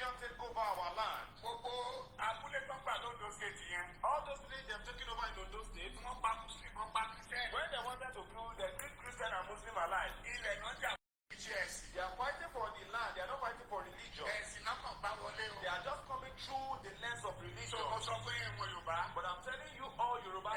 Nigerians take over our land. All those cities they've taken over in those states. When they wanted to kill the Christian and Muslim alike, they are fighting for the land, they are not fighting for religion. They are just coming through the lens of religion. But I'm telling you all Yoruba,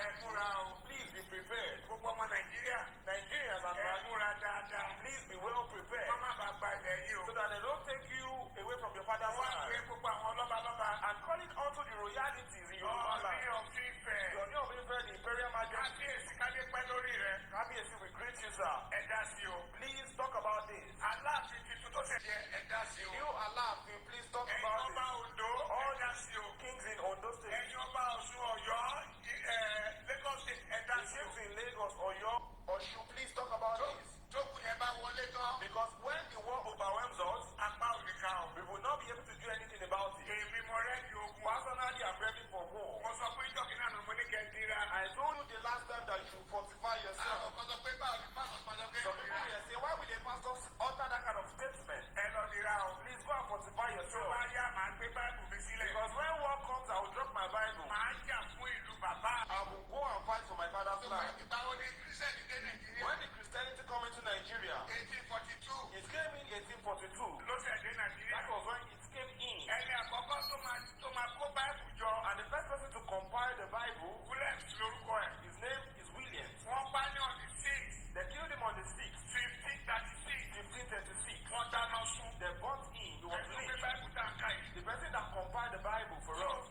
please be prepared. Nigerians and please be well prepared. So that they don't take you away from your father's land. And calling onto the royalties in Yoruba land. Your the Imperial Majesty. We greet you, sir. Please talk about this. You Allah, please talk about this. All the kings in Ondo State. The chiefs in Lagos or Osun, please talk about this. Because when the war overwhelms us, we will not be able to do anything about it. Personally, I'm ready for war. I told you the last time that you should fortify yourself. Some people here say, why will the pastors utter that kind of statement? Please go and fortify yourself. Because when war comes, I will drop my Bible. I will go and fight for my father's land. When the Christianity came into Nigeria, it came in 1842. That was when it came in. And the first person to compile the Bible, his name is William. They killed him on the 6th, 1536. They brought in, he was rich. The person that compiled the Bible for us.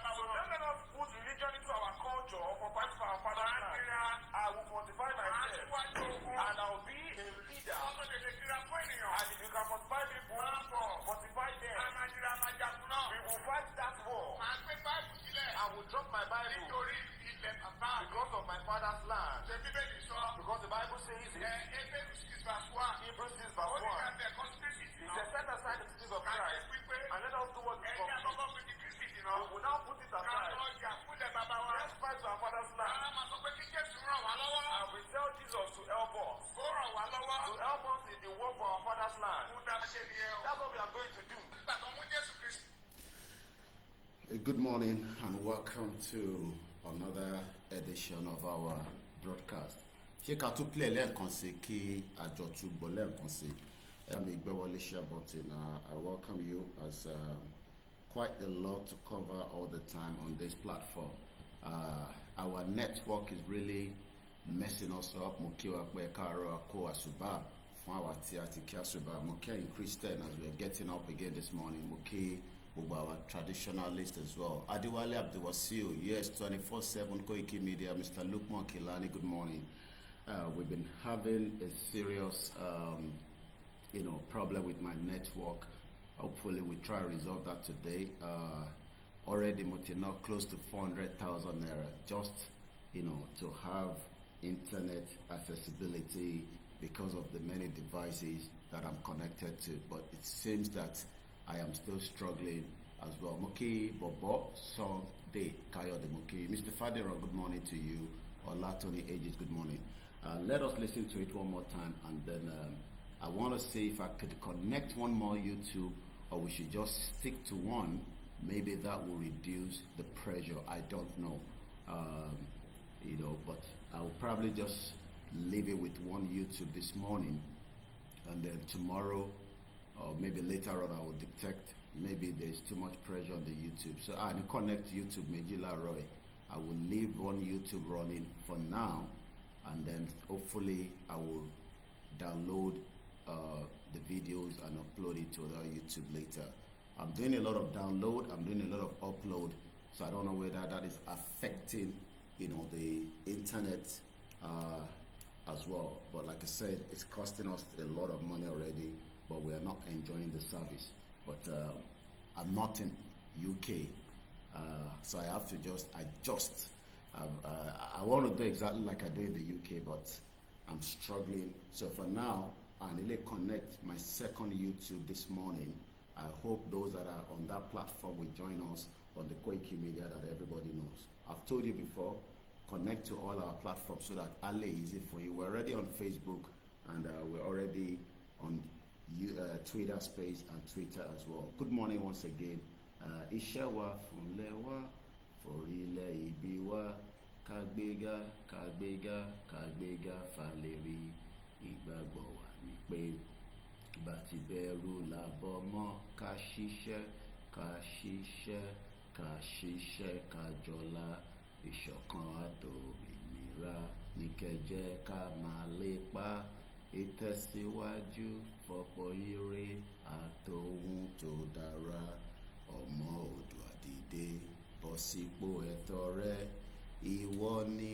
So don't let us put religion into our culture for fight for our father's land. I will fortify myself. And I will be a leader. And if you can fortify people, fortify them. We will fight that war. I will drop my Bible because of my father's land. Because the Bible says it. Hebrews 6 verse 1. It says, set aside the cities of Christ and let us do what is complete. We will now put it aside. Let's fight to our father's land. And we tell Jesus to help us. To help us in the war for our father's land. That's what we are going to do. Good morning and welcome to another edition of our broadcast. Ṣé ká tún play lẹ́ẹ̀kan sí kí àjọ tún gbọ́ lẹ́ẹ̀kan sí. Igboho share button. I welcome you as quite a lot to cover all the time on this platform. Our network is really messing us up. Mukiwa Karo Ako Asuba, Fawa Tiati Kiasuba, Muki Christian as we are getting up again this morning. Muki our traditional list as well. Adiwale Abdulwasiu, yes, 24/7 Koikimedia, Mr. Lukman Kilani, good morning. We've been having a serious problem with my network. Hopefully we try to resolve that today. Already not close to 400,000 naira just to have internet accessibility because of the many devices that I'm connected to. But it seems that I am still struggling as well. Moki Bobo Sunday Kayode Moki. Mr. Fadero, good morning to you. Olatoni Ages, good morning. Let us listen to it one more time, and then I want to see if I could connect one more YouTube, or we should just stick to one. Maybe that will reduce the pressure. I don't know, but I will probably just leave it with one YouTube this morning, and then tomorrow, or maybe later on, I will detect maybe there's too much pressure on the YouTube. So I will connect YouTube Mejila Roy. I will leave one YouTube running for now, and then hopefully I will download the videos and upload it to the YouTube later. I'm doing a lot of download, I'm doing a lot of upload, so I don't know whether that is affecting the internet as well. But like I said, it's costing us a lot of money already, but we are not enjoying the service. But I'm not in UK, so I have to just adjust. I want to do exactly like I do in the UK, but I'm struggling. So for now, I need to connect my second YouTube this morning. I hope those that are on that platform will join us on the Koikimedia that everybody knows. I've told you before, connect to all our platforms so that Allah is easy for you. We're already on Facebook, and we're already on Twitter space and Twitter as well. Good morning once again. Iṣẹ́ wa fúnlẹ̀ wa, forílẹ̀ ibi wa, kàgbéga, kàgbéga, kàgbéga, fàlérí. Ìgbàgbọ́ wa ni pé bàtí bẹ̀rù làbọ̀ mọ́, ká ṣiṣẹ́, ká ṣiṣẹ́, ká ṣiṣẹ́, ká jọlá. Ìṣọ̀kan àtòmìnira ní kẹjẹ ká máa lépa. Ìtẹ̀síwájú fọ́pọ̀ ire àtòhun tó dára. Ọmọ Oòduà dìde bọ́ sípò ẹ̀tọ́ rẹ. Ìwọ ni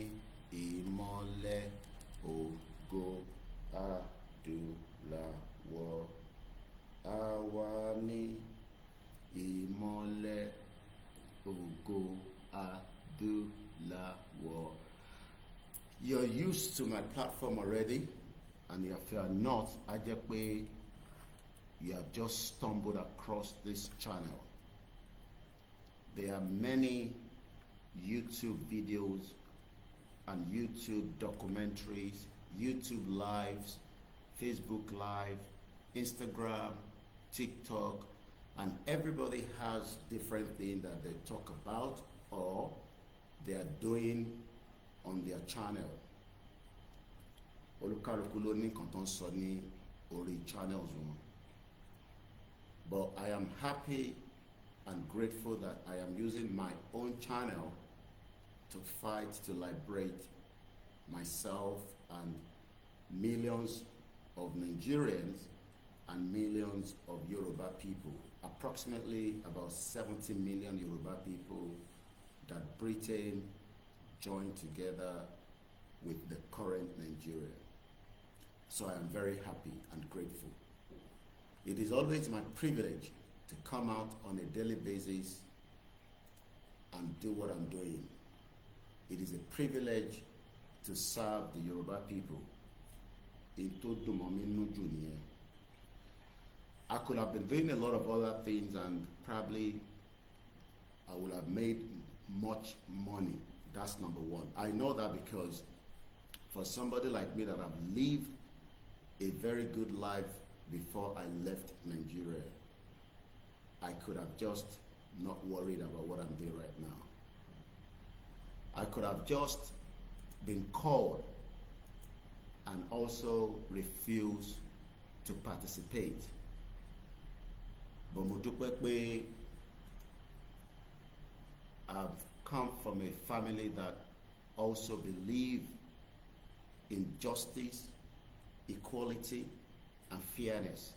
ìmọ́lẹ̀ ògo adúláwọ̀. Àwa ni ìmọ́lẹ̀ ògo adúláwọ̀. You're used to my platform already, and if you are not, I just pray you have just stumbled across this channel. There are many YouTube videos and YouTube documentaries, YouTube lives, Facebook live, Instagram, TikTok, and everybody has different things that they talk about or they are doing on their channel. Olúkálùkù ló ní nǹkan tó ń sọ ní orí channels wọn. But I am happy and grateful that I am using my own channel to fight to liberate myself and millions of Nigerians and millions of Yoruba people. Approximately about 70 million Yoruba people that Britain joined together with the current Nigeria. So I am very happy and grateful. It is always my privilege to come out on a daily basis and do what I'm doing. It is a privilege to serve the Yoruba people. I could have been doing a lot of other things and probably I would have made much money. That's number one. I know that because for somebody like me that have lived a very good life before I left Nigeria, I could have just not worried about what I'm doing right now. I could have just been called and also refused to participate. But mo dúpẹ́ pé I've come from a family that also believe in justice, equality, and fairness.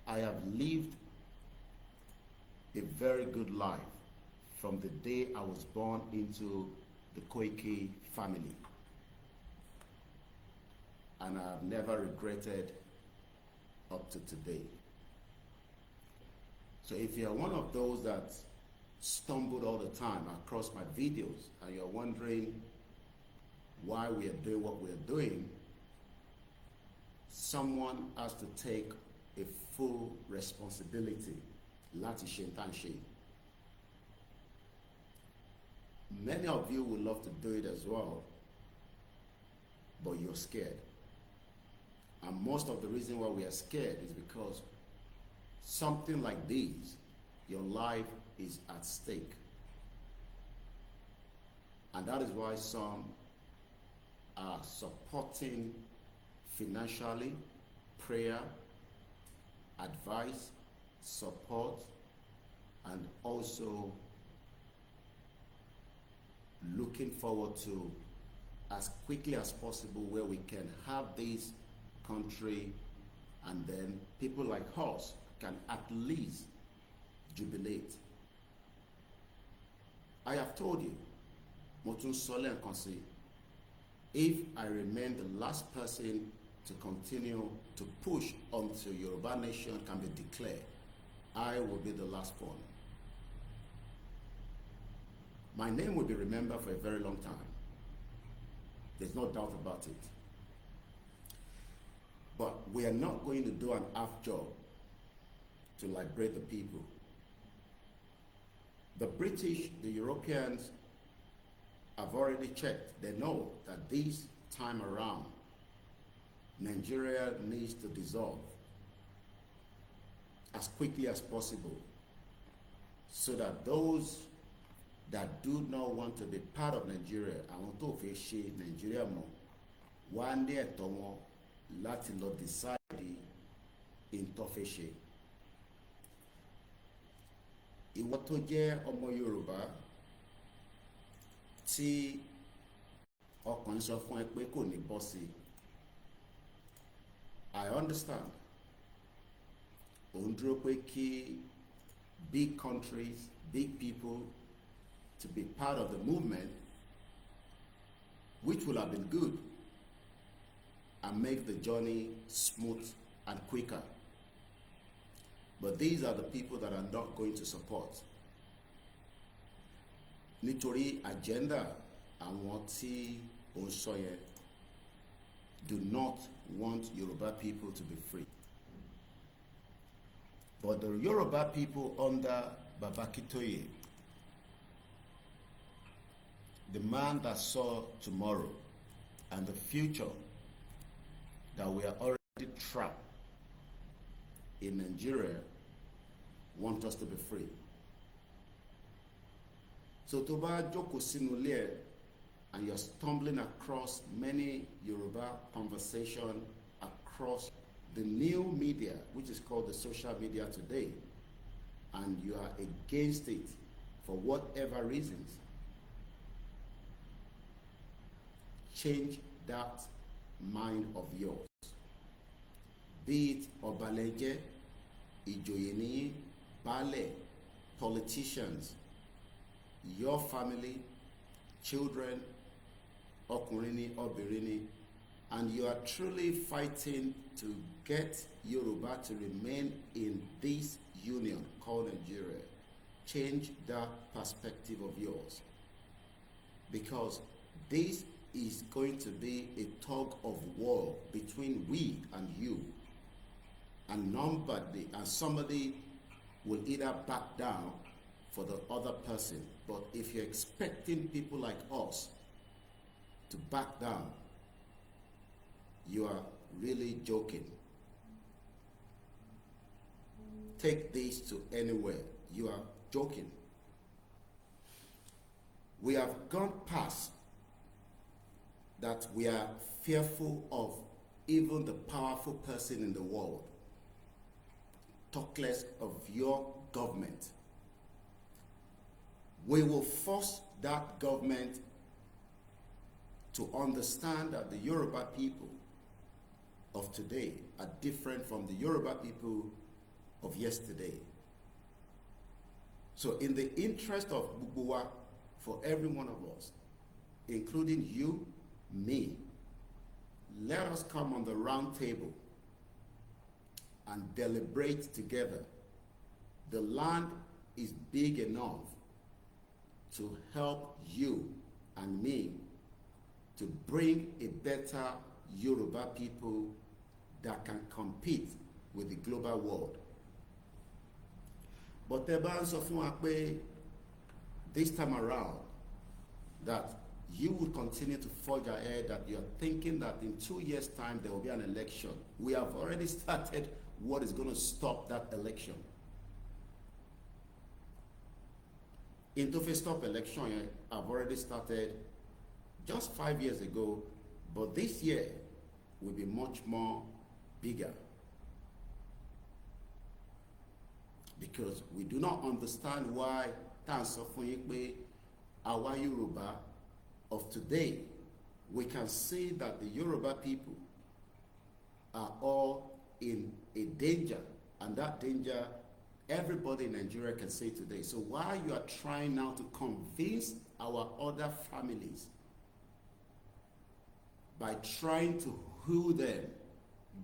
I have lived a very good life from the day I was born into the Koiki family. And I have never regretted up to today. So if you're one of those that stumbled all the time across my videos and you're wondering why we are doing what we're doing, someone has to take a full responsibility. Láti ṣe n tá ń ṣe. Many of you would love to do it as well, but you're scared. And most of the reason why we are scared is because something like this, your life is at stake. And that is why some are supporting financially, prayer, advice, support, and also looking forward to as quickly as possible where we can have this country and then people like us can at least jubilate. I have told you, Motun Sole and Konsi, if I remain the last person to continue to push until Yoruba Nation can be declared, I will be the last one. My name will be remembered for a very long time. There's no doubt about it. But we are not going to do an half job to liberate the people. The British, the Europeans have already checked. They know that this time around, Nigeria needs to dissolve as quickly as possible so that those that do not want to be part of Nigeria, àwọn tó fẹ́ ṣe Nigeria mọ́, wá ní ẹ̀tọ́ wọn láti lọ decide in tó fẹ́ ṣe. Ìwọ tó jẹ́ ọmọ Yorùbá tí ọkàn sọ fún ẹ pé kò ní bọ́ sí, I understand. Ó ń dúró pé kí big countries, big people to be part of the movement, which would have been good and make the journey smooth and quicker. But these are the people that are not going to support. Nítorí agenda àwọn tí ó ń sọ yẹn do not want Yoruba people to be free. But the Yoruba people under Prof Akintoye, the man that saw tomorrow and the future, that we are already trapped in Nigeria, want us to be free. So tó bá jókòó sínú ilé ẹ and you're stumbling across many Yoruba conversation across the new media, which is called the social media today, and you are against it for whatever reasons, change that mind of yours. Be it Obaleje, Ijoyeni, Bale, politicians, your family, children, Okunrini, Obirini, and you are truly fighting to get Yoruba to remain in this union called Nigeria. Change that perspective of yours, because this is going to be a tug of war between we and you, and somebody will either back down for the other person. But if you're expecting people like us to back down, you are really joking. Take this to anywhere. You are joking. We have gone past that we are fearful of even the powerful person in the world. Talk less of your government. We will force that government to understand that the Yoruba people of today are different from the Yoruba people of yesterday. So in the interest of Bubuwa, for every one of us, including you, me, let us come on the round table and deliberate together. The land is big enough to help you and me to bring a better Yoruba people that can compete with the global world. But the bá ń sọ fún wa pé this time around that you will continue to forge ahead, that you're thinking that in 2 years' time there will be an election. We have already started what is going to stop that election. In to stop election, I've already started just 5 years ago, but this year will be much more bigger. Because we do not understand why our Yoruba of today, we can see that the Yoruba people are all in a danger, and that danger everybody in Nigeria can see today. So while you are trying now to convince our other families by trying to woo them,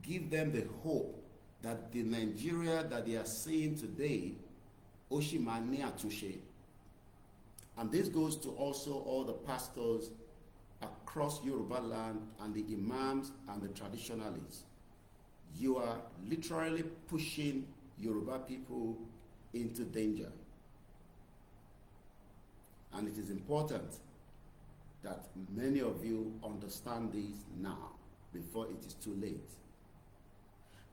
give them the hope that the Nigeria that they are seeing today, Oshimane Atushe. And this goes to also all the pastors across Yoruba land and the imams and the traditionalists. You are literally pushing Yoruba people into danger. And it is important that many of you understand this now. before it is too late.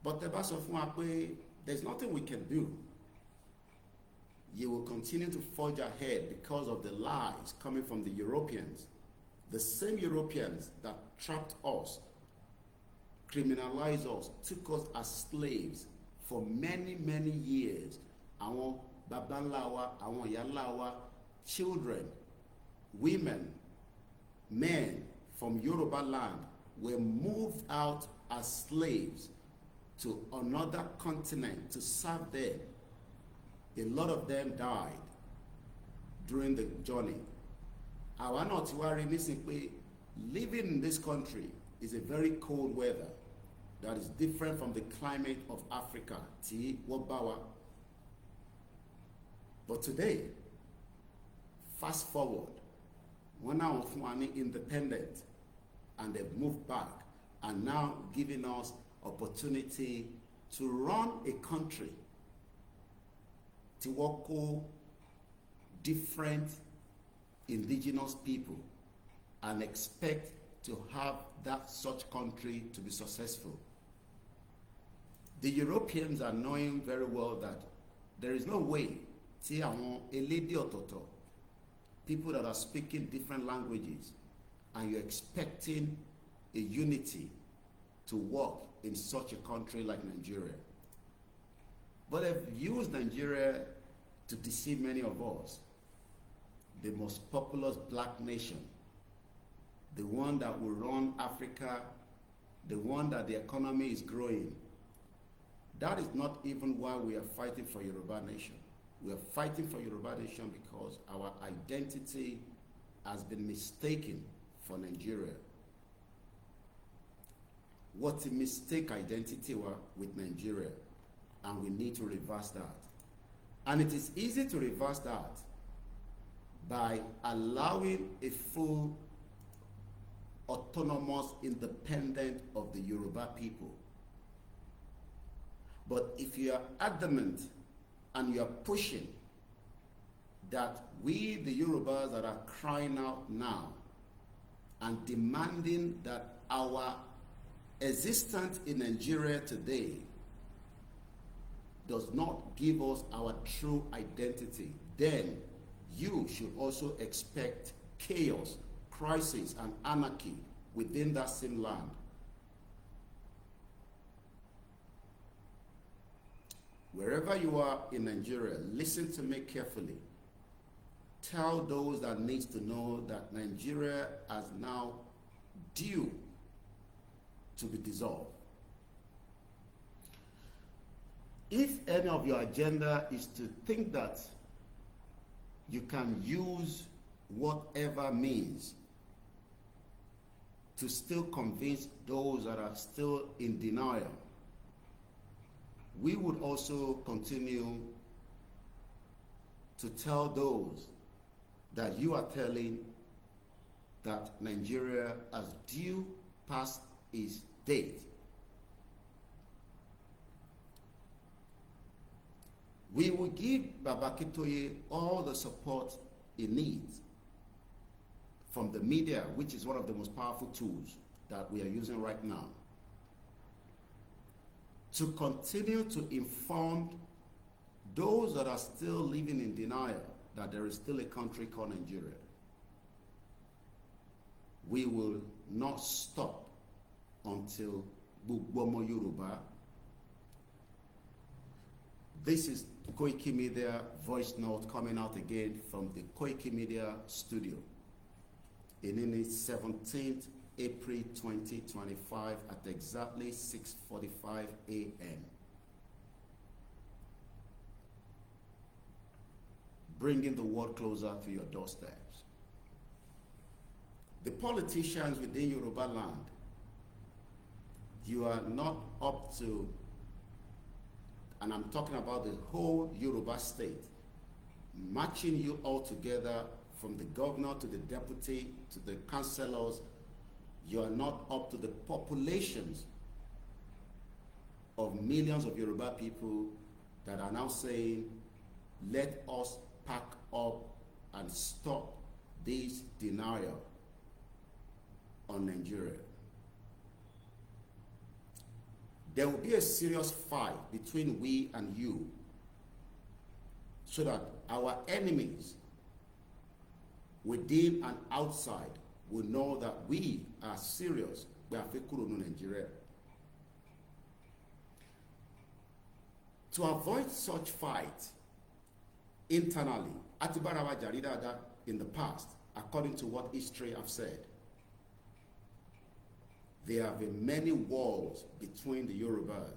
But the bá sọ fún wa pé there's nothing we can do, you will continue to forge ahead because of the lies coming from the Europeans, the same Europeans that trapped us, criminalized us, took us as slaves for many, many years. Àwọn baba ńlá wa, àwọn ìyá ńlá wa, children, women, men from Yoruba land were moved out as slaves to another continent to serve there. A lot of them died during the journey. Àwa náà ti wá rí nísìnyí pé living in this country is a very cold weather that is different from the climate of Africa. Tí wọ́n bá wa. But today, fast forward, wọ́n náà fún wa ní independent, and they've moved back and now giving us opportunity to run a country to work with different indigenous people and expect to have that such country to be successful. The Europeans are knowing very well that there is no way tí àwọn elédè ọ̀tọ̀ọ̀tọ̀, people that are speaking different languages, and you're expecting a unity to work in such a country like Nigeria. But they've used Nigeria to deceive many of us. The most populous black nation, the one that will run Africa, the one that the economy is growing. That is not even why we are fighting for Yoruba Nation. We are fighting for Yoruba Nation because our identity has been mistaken for Nigeria. What a mistake identity with Nigeria, and we need to reverse that. And it is easy to reverse that by allowing a full autonomous independence of the Yoruba people. But if you are adamant and you are pushing that we, the Yorubas that are crying out now and demanding that our existence in Nigeria today does not give us our true identity, then you should also expect chaos, crisis, and anarchy within that same land. Wherever you are in Nigeria, listen to me carefully. Tell those that need to know that Nigeria is now due to be dissolved. If any of your agenda is to think that you can use whatever means to still convince those that are still in denial, we would also continue to tell those that you are telling that Nigeria has due past its date. We will give Baba Akintoye all the support he needs from the media, which is one of the most powerful tools that we are using right now, to continue to inform those that are still living in denial that there is still a country called Nigeria. We will not stop until gbogbo ọmọ Yoruba. This is Koikimedia voice note coming out again from the Koikimedia studio in 17th April 2025 at exactly 6:45 a.m. Bringing the world closer to your doorsteps. The politicians within Yoruba land, you are not up to, and I'm talking about the whole Yoruba state, matching you all together from the governor to the deputy to the councillors. You are not up to the populations of millions of Yoruba people that are now saying, let us pack up and stop this denial on Nigeria. there will be a serious fight between we and you, so that our enemies within and outside will know that we are serious. We are Fekurono Nigeria. To avoid such fight internally, Atibarawa Jaridada in the past, according to what history have said, there have been many wars between the Yorubas.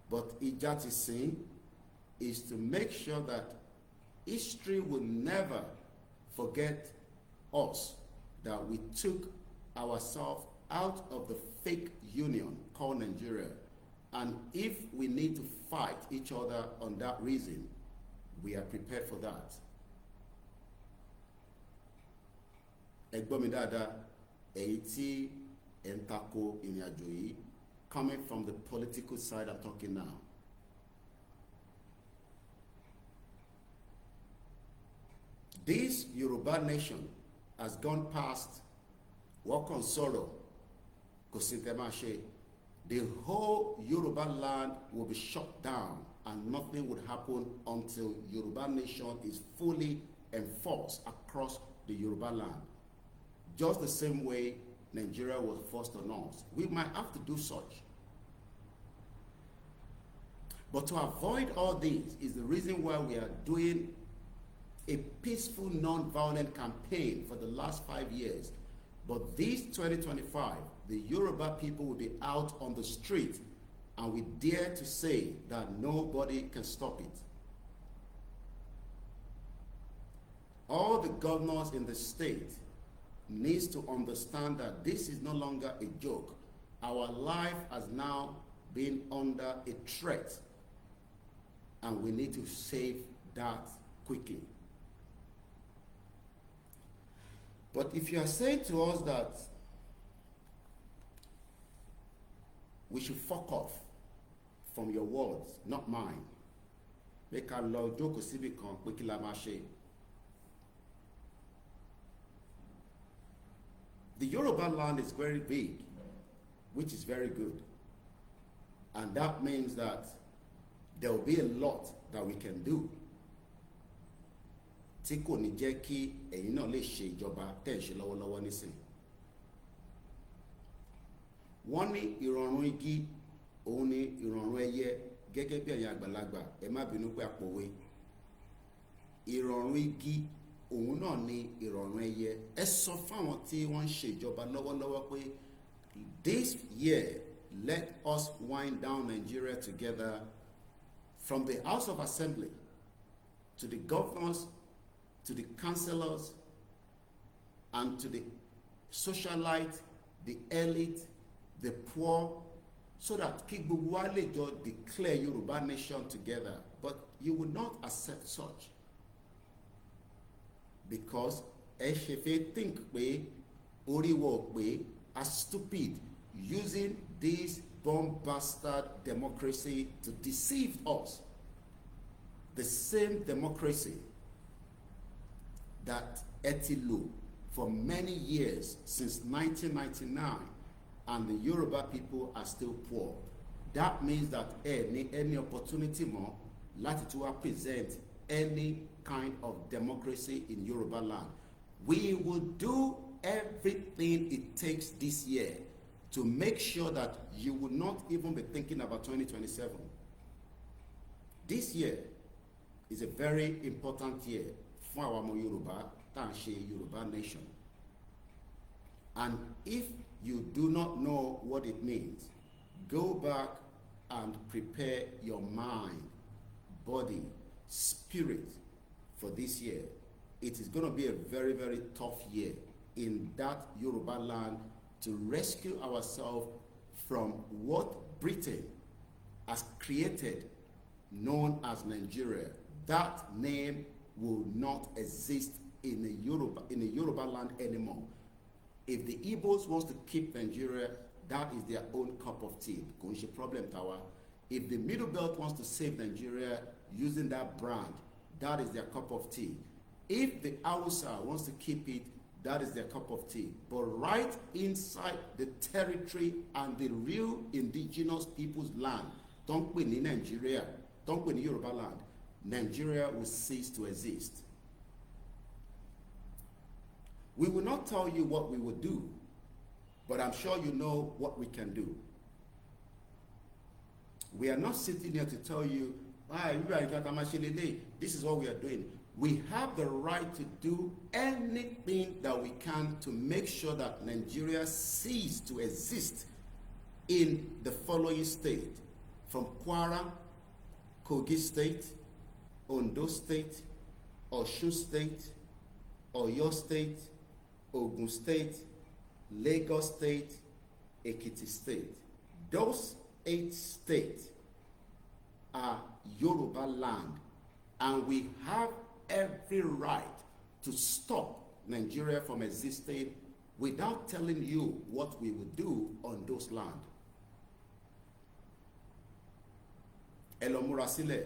But Ijatisin is to make sure that history will never forget us, that we took ourselves out of the fake union called Nigeria. And if we need to fight each other on that reason, we are prepared for that. Egbomidada, Eiti, Entako, Inyajoyi, coming from the political side I'm talking now. This Yoruba nation has gone past Wakon Soro, Kositemashe. The whole Yoruba land will be shut down and nothing would happen until Yoruba nation is fully enforced across the Yoruba land. Just the same way Nigeria was forced on us. We might have to do such. But to avoid all this is the reason why we are doing a peaceful, non-violent campaign for the last 5 years. But this 2025, the Yoruba people will be out on the street, and we dare to say that nobody can stop it. All the governors in the state needs to understand that this is no longer a joke. Our life has now been under a threat, and we need to save that quickly. But if you are saying to us that we should fuck off from your words, not mine, make our Lord Joko Sibikon Koikimedia. The Yoruba land is very big, which is very good. And that means that there will be a lot that we can do. Tí kò ní jẹ́ kí ẹ̀yin náà lè ṣe ìjọba tẹ́ ń ṣe lọ́wọ́lọ́wọ́ nísìn. Wọ́n ní ìrọ̀rùn igi, òun ní ìrọ̀rùn ẹyẹ, gẹ́gẹ́ bí ẹ̀yin àgbàlagbà, ẹ má bínú pé àpòwe. Ìrọ̀rùn igi, òun náà ní ìrọ̀rùn ẹyẹ. Ẹ sọ fáwọn tí wọ́n ń ṣe ìjọba lọ́wọ́lọ́wọ́ pé this year, let us wind down Nigeria together, from the House of Assembly to the governors, to the councillors, and to the socialite, the elite, the poor, so that people will just declare Yoruba Nation together. But you will not accept such, because if they think we are stupid, using this bomb-bastard democracy to deceive us. The same democracy that Etilo for many years, since 1999, and the Yoruba people are still poor. That means that any opportunity more láti to present any kind of democracy in Yoruba land. We will do everything it takes this year to make sure that you will not even be thinking about 2027. This year is a very important year for our Yoruba, Yoruba Nation. And if you do not know what it means, go back and prepare your mind, body, spirit for this year. It is going to be a very, very tough year in that Yoruba land to rescue ourselves from what Britain has created, known as Nigeria. That name will not exist in a Yoruba land anymore. If the Igbos wants to keep Nigeria, that is their own cup of tea. Problem tower. If the Middle Belt wants to save Nigeria using that brand, that is their cup of tea. If the Hausa wants to keep it, that is their cup of tea. But right inside the territory and the real indigenous people's land, don't pè ní Nigeria, don't pè ní Yoruba land, Nigeria will cease to exist. We will not tell you what we will do, but I'm sure you know what we can do. We are not sitting here to tell you, this is what we are doing. We have the right to do anything that we can to make sure that Nigeria ceases to exist in the following state, from Kwara, Kogi State, Ondo State, Osun State, Oyo State, Ogun State, Lagos State, Ekiti State. Those 8 states are Yoruba land, and we have every right to stop Nigeria from existing without telling you what we will do on those lands. Ẹ lọ múra sílẹ̀,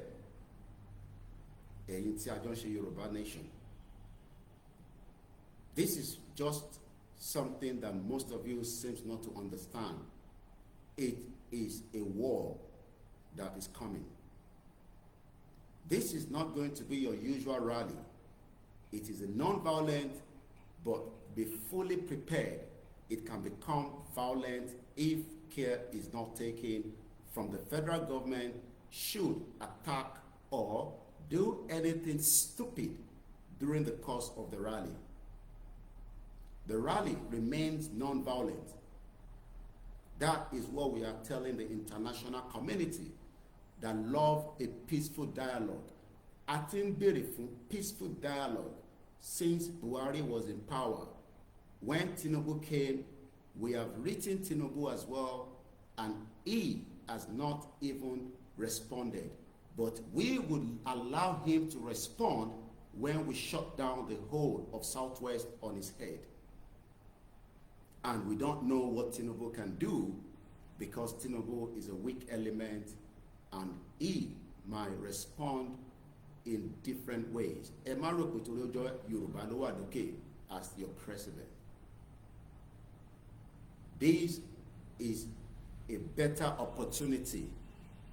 ẹ̀yin tí a jọ ń ṣe Yoruba Nation. This is just something that most of you seems not to understand. It is a war that is coming. This is not going to be your usual rally. It is a non-violent, but be fully prepared. It can become violent if care is not taken from the federal government should attack or do anything stupid during the course of the rally. The rally remains non-violent. That is what we are telling the international community that love a peaceful dialogue. A ti ń béèrè fún peaceful dialogue since Buhari was in power. When Tinubu came, we have written Tinubu as well, and he has not even responded. But we would allow him to respond when we shut down the whole of Southwest on his head. And we don't know what Tinubu can do, because Tinubu is a weak element and he might respond in different ways. Ẹ má rò pé torí ọjọ́ Yorùbá ló wà lókè as your president. This is a better opportunity.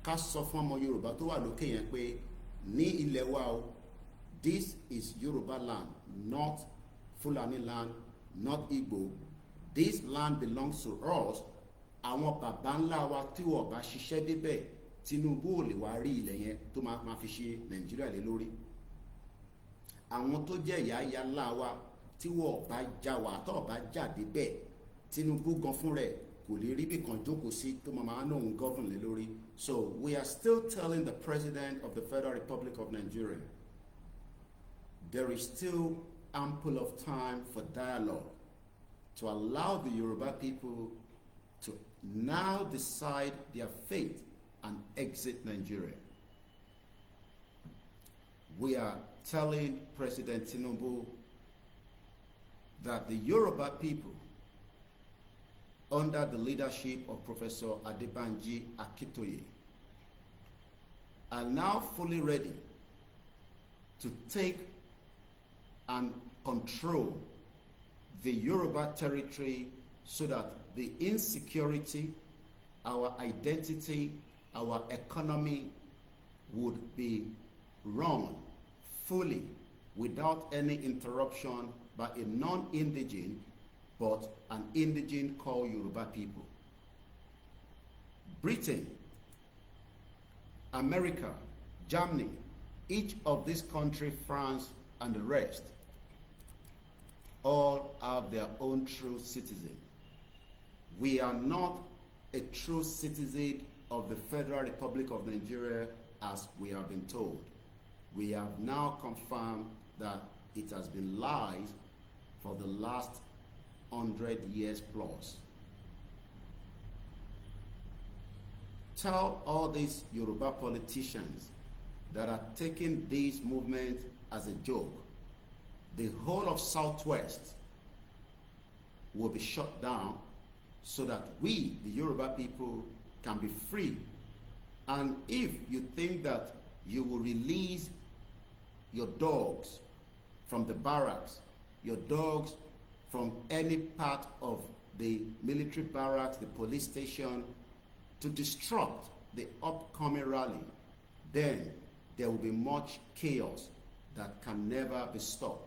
Ká sọ fún ọmọ Yorùbá tó wà lókè yẹn pé ní ilẹ̀ wa o, this is Yoruba land, not Fulani land, not Igbo. This land belongs to us. Àwọn bàbá ńlá wa tí wọ́n bá ṣiṣẹ́ débẹ̀, Tinubu ò lè wá rí ilẹ̀ yẹn tó máa fi ṣe Nàìjíríà lé lórí. Àwọn tó jẹ́ ìyá ìyá ńlá wa tí wọ́n bá já wa tó bá já débẹ̀, Tinubu gan fún rẹ̀ kò lè rí bí kan jókòó sí tó máa náà ń govern lé lórí. So we are still telling the President of the Federal Republic of Nigeria, there is still ample of time for dialogue to allow the Yoruba people to now decide their fate and exit Nigeria. We are telling President Tinubu that the Yoruba people, under the leadership of Professor Prof Akintoye, are now fully ready to take and control the Yoruba territory so that the insecurity, our identity, our economy would be run fully without any interruption by a non-indigene but an indigene called Yoruba people. Britain, America, Germany, each of these countries, France and the rest, all have their own true citizen. We are not a true citizen of the Federal Republic of Nigeria as we have been told. We have now confirmed that it has been lies for the last 100 years plus. Tell all these Yoruba politicians that are taking this movement as a joke, the whole of Southwest will be shut down so that we, the Yoruba people, can be free. And if you think that you will release your dogs from the barracks, your dogs from any part of the military barracks, the police station, to disrupt the upcoming rally, then there will be much chaos that can never be stopped.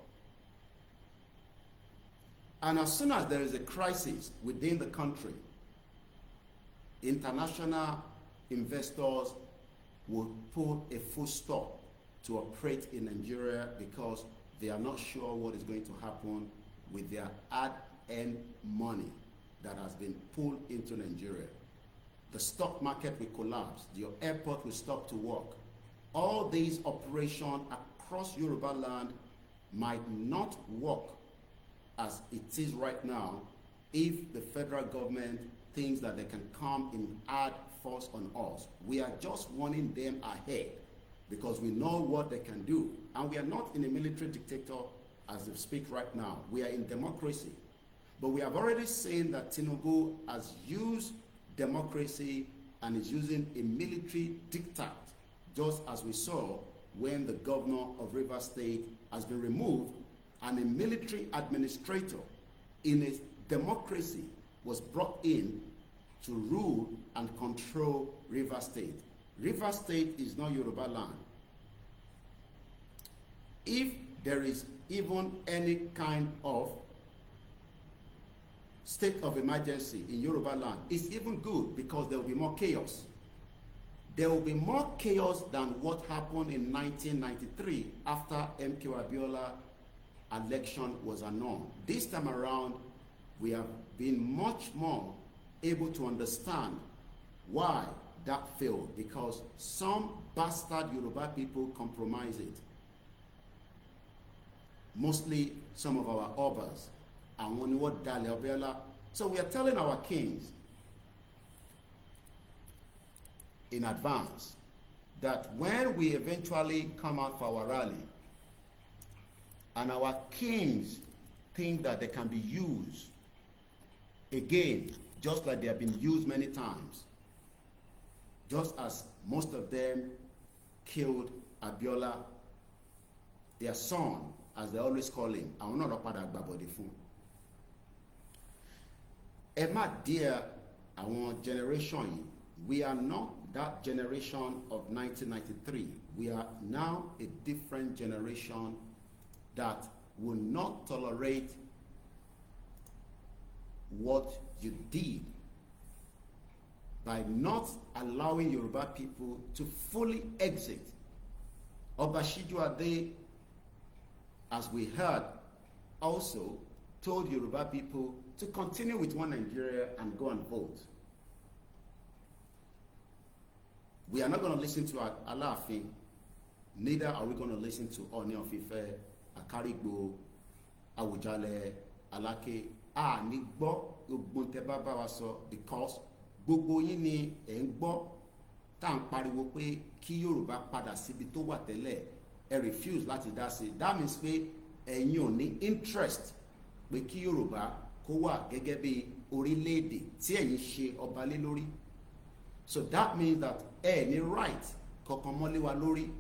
And as soon as there is a crisis within the country, international investors will put a full stop to operate in Nigeria because they are not sure what is going to happen with their hard-earned money that has been pulled into Nigeria. The stock market will collapse. Your airport will stop to work. All these operations across Yoruba land might not work as it is right now if the federal government thinks that they can come in hard force on us. We are just warning them ahead because we know what they can do. And we are not in a military dictator as they speak right now. We are in democracy. But we have already seen that Tinubu has used democracy and is using a military diktat, just as we saw when the governor of Rivers State has been removed and a military administrator in a democracy was brought in to rule and control Rivers State. Rivers State is not Yoruba land. If there is even any kind of state of emergency in Yoruba land, it's even good because there will be more chaos. There will be more chaos than what happened in 1993 after MK Abiola election was annulled. This time around, we have been much more able to understand why that failed, because some bastard Yoruba people compromise it. Mostly some of our obas. And when what Dale Abiola. So we are telling our kings in advance that when we eventually come out for our rally and our kings think that they can be used again, just like they have been used many times, just as most of them killed Abiola, their son, as they always call him. I will not padà gbàbọ̀dé fún. Ẹ má díẹ̀ àwọn generation yìí. We are not that generation of 1993. We are now a different generation that will not tolerate what you did by not allowing Yoruba people to fully exit. Oba Sijuade, as we heard, also told Yoruba people to continue with one Nigeria and go and vote. We are not going to listen to Alaafin, neither are we going to listen to Ooni of Ife, Akarigbo, Awujale, Alake. Ní gbọ́ gbogbo tẹ́ bá bá wa sọ, because gbogbo yín ni ẹ̀ ń gbọ́ tá à ń pariwo pé kí Yorùbá padà síbi tó wà tẹ́lẹ̀, ẹ refuse láti dá sí. That means pé ẹ̀yin ò ní interest pé kí Yorùbá kó wà gẹ́gẹ́ bí orílẹ̀-èdè tí ẹ̀yin ṣe ọba lé lórí. So that means that ẹ ní right kankan mọ́lé wa lórí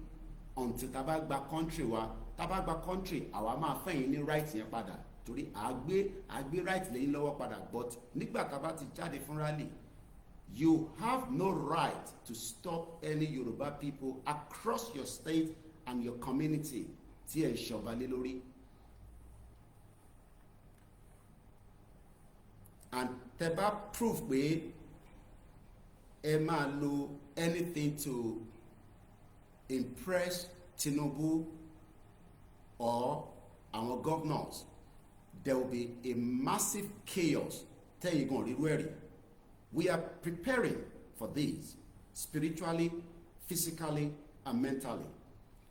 until tá bá gba country wa. Tá bá gba country, àwa máa fẹ́yìn ní right yẹn padà torí àgbé right lẹ́yìn lọ́wọ́ padà. But nígbà tá bá ti jáde fún rally, you have no right to stop any Yoruba people across your state and your community tí ẹ ń ṣọba lé lórí. And tẹ́ bá prove pé ẹ máa lo anything to impress Tinubu or our governors, there will be a massive chaos. Tell you going to we are preparing for this spiritually, physically, and mentally.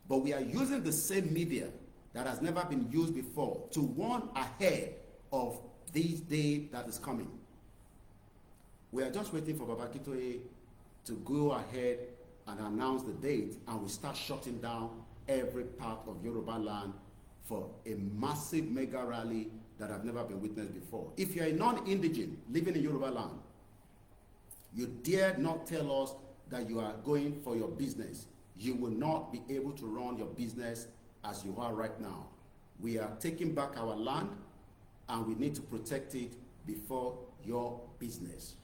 But we are using the same media that has never been used before to warn ahead of this day that is coming. We are just waiting for Prof Akintoye to go ahead and announce the date, and we start shutting down every part of Yoruba land for a massive mega rally that have never been witnessed before. If you are a non-indigene living in Yoruba land, you dare not tell us that you are going for your business. You will not be able to run your business as you are right now. We are taking back our land. and we need to protect it before your business.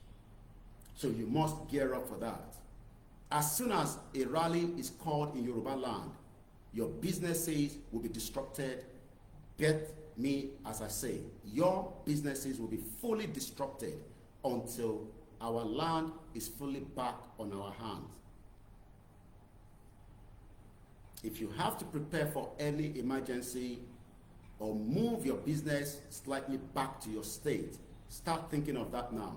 So you must gear up for that. As soon as a rally is called in Yoruba land, your businesses will be disrupted. Bet me, as I say, your businesses will be fully disrupted until our land is fully back on our hands. If you have to prepare for any emergency or move your business slightly back to your state, start thinking of that now.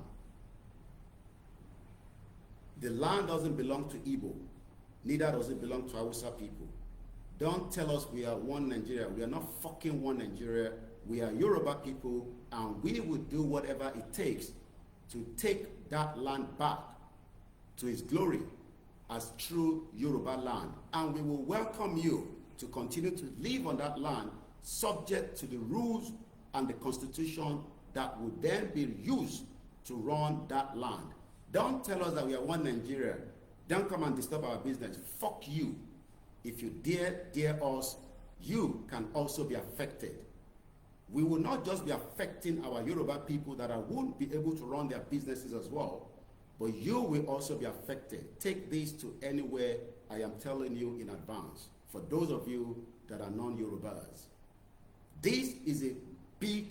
The land doesn't belong to Igbo, neither does it belong to Hausa people. Don't tell us we are one Nigeria. We are not fucking one Nigeria. We are Yoruba people, and we will do whatever it takes to take that land back to its glory as true Yoruba land. And we will welcome you to continue to live on that land subject to the rules and the constitution that will then be used to run that land. Don't tell us that we are one Nigeria. Don't come and disturb our business. Fuck you. If you dare us, you can also be affected. We will not just be affecting our Yoruba people that won't be able to run their businesses as well, but you will also be affected. Take this to anywhere, I am telling you in advance, for those of you that are non-Yorubas. This is a big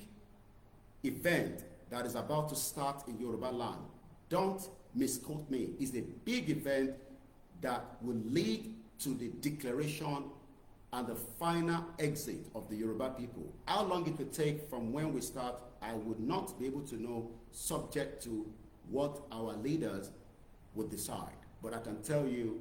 event that is about to start in Yoruba land. Don't misquote me. It's a big event that will lead to the declaration and the final exit of the Yoruba people. How long it will take from when we start, I would not be able to know, subject to what our leaders would decide. But I can tell you,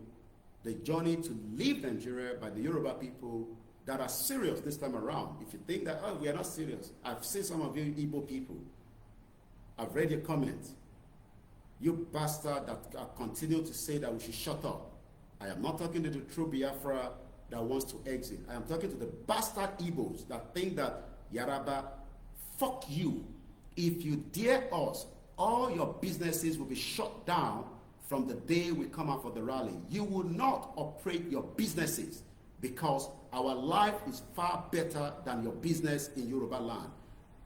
the journey to leave Nigeria by the Yoruba people that are serious this time around. If you think that, oh, we are not serious. I've seen some of you Igbo people. I've read your comments. You bastard that continue to say that we should shut up. I am not talking to the true Biafra that wants to exit. I am talking to the bastard Igbos that think that Yaraba, fuck you. If you dare us, all your businesses will be shut down from the day we come out for the rally. You will not operate your businesses because our life is far better than your business in Yoruba land.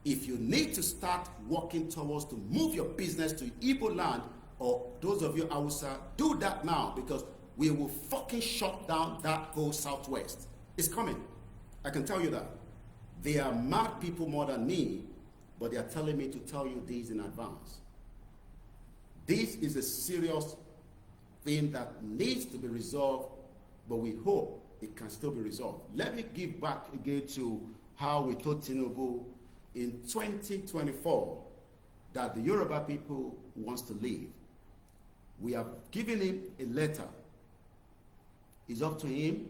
If you need to start working towards to move your business to Igbo land, or those of you Hausa, do that now, because we will fucking shut down that whole Southwest. It's coming. I can tell you that. They are mad people more than me, but they are telling me to tell you this in advance. This is a serious thing that needs to be resolved, but we hope it can still be resolved. Let me give back again to how we told Tinubu in 2024 that the Yoruba people wants to leave. We have given him a letter. It's up to him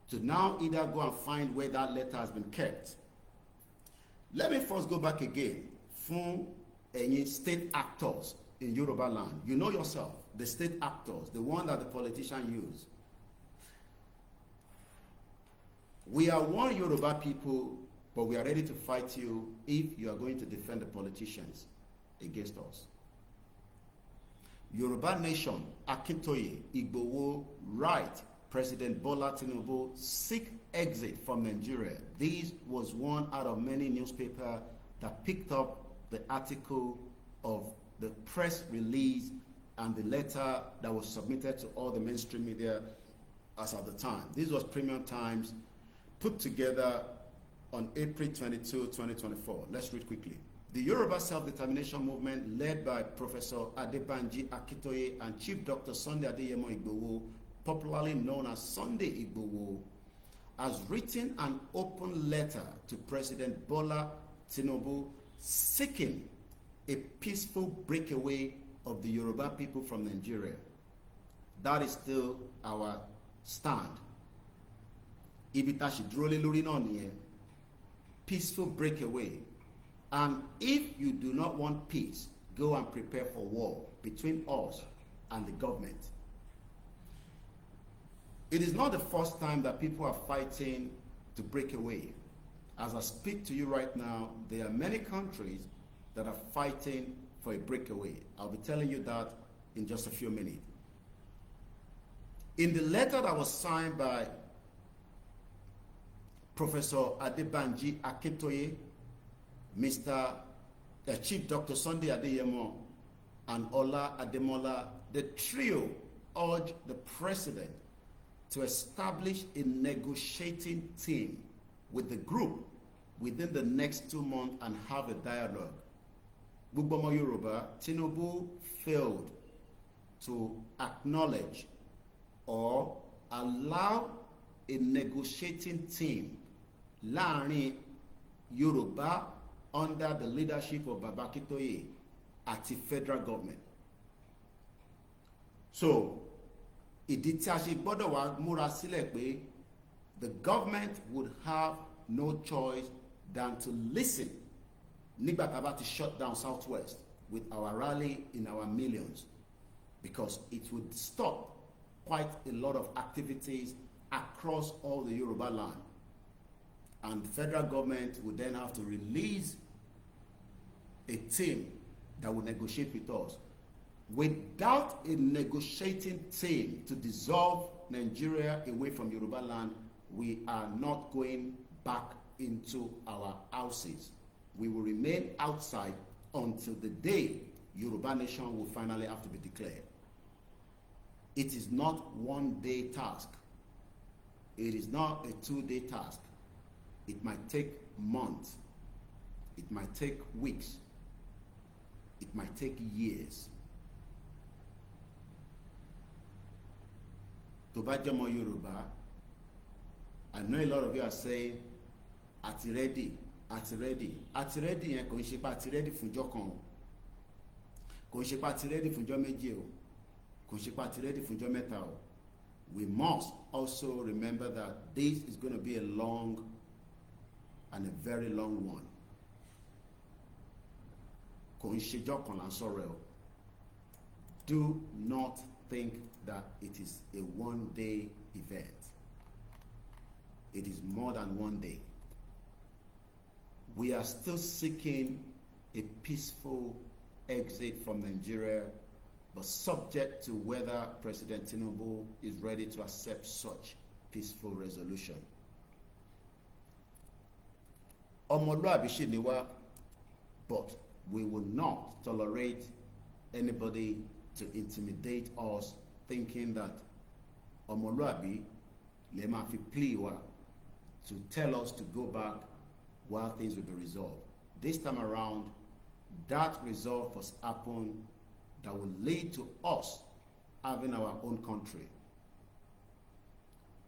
to now either go and find where that letter has been kept. Let me first go back again from any state actors in Yoruba land. You know yourself, the state actors, the one that the politicians use. We are one Yoruba people, but we are ready to fight you if you are going to defend the politicians against us. Yoruba Nation, Akintoye, Igboho, right, President Bola Tinubu, seek exit from Nigeria. This was one out of many newspapers that picked up the article of the press release and the letter that was submitted to all the mainstream media as at the time. This was Premium Times, put together on April 22, 2024. Let's read quickly. The Yoruba Self-Determination Movement, led by Professor Adebanji Akintoye and Chief Dr. Sunday Adeyemo Igboho, popularly known as Sunday Igboho, has written an open letter to President Bola Tinubu seeking a peaceful breakaway of the Yoruba people from Nigeria. That is still our stand. Ibitashi drole lori náà nìyẹn. Peaceful breakaway. And if you do not want peace, go and prepare for war between us and the government. It is not the first time that people are fighting to break away. As I speak to you right now, there are many countries that are fighting for a breakaway. I'll be telling you that in just a few minutes. In the letter that was signed by Professor Adebanji Akintoye Mr. Chief Dr. Sunday Adeyemo and Ola Ademola, the trio urged the president to establish a negotiating team with the group within the next 2 months and have a dialogue. Gbogbo ọmọ Yorùbá, Tinubu failed to acknowledge or allow a negotiating team láàrin Yorùbá under the leadership of Baba Akintoye at the federal government. So, ìdí tí a ṣe gbọ́dọ̀ wá múra sílẹ̀ pé the government would have no choice than to listen nígbà tá a bá ti shut down Southwest with our rally in our millions, because it would stop quite a lot of activities across all the Yoruba land. And the federal government would then have to release a team that will negotiate with us. Without a negotiating team to dissolve Nigeria away from Yoruba land, we are not going back into our houses. We will remain outside until the day Yoruba Nation will finally have to be declared. It is not one-day task. It is not a 2-day task. It might take months. It might take weeks. It might take years. Tó bá jẹ́ ọmọ Yorùbá, I know a lot of you are saying, àti ready, àti ready. Àti ready yẹn kò ń ṣe pé àti ready fúnjọ́ kan o. Kò ń ṣe pé àti ready fúnjọ́ méjì o. Kò ń ṣe pé àti ready fúnjọ́ mẹ́ta o. We must also remember that this is going to be a long and a very long one. Kò ń ṣejọ́ kan là ń sọ̀rọ̀ ẹ̀ o. Do not think that it is a one-day event. It is more than one day. We are still seeking a peaceful exit from Nigeria, but subject to whether President Tinubu is ready to accept such peaceful resolution. Ọmọlúàbí ṣì ni wá, but we will not tolerate anybody to intimidate us, thinking that ọmọlúàbí lè máa fi plea wa to tell us to go back while things will be resolved. This time around, that resolve must happen that will lead to us having our own country.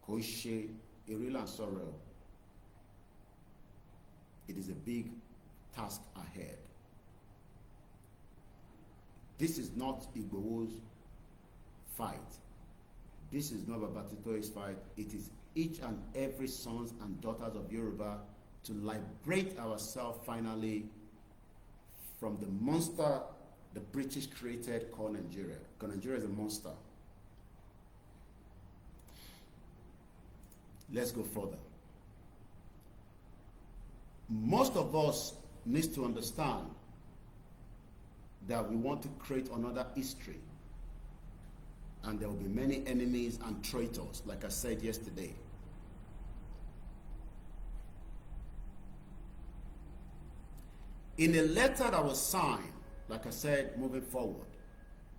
Kò ṣe eré là ń sọ̀rọ̀. It is a big task ahead. This is not Igboho's fight. This is not Baba Akintoye's fight. It is each and every sons and daughters of Yoruba to liberate ourselves finally from the monster the British created called Nigeria. Because Nigeria is a monster. Let's go further. Most of us need to understand that we want to create another history. And there will be many enemies and traitors, like I said yesterday. In a letter that was signed, like I said, moving forward,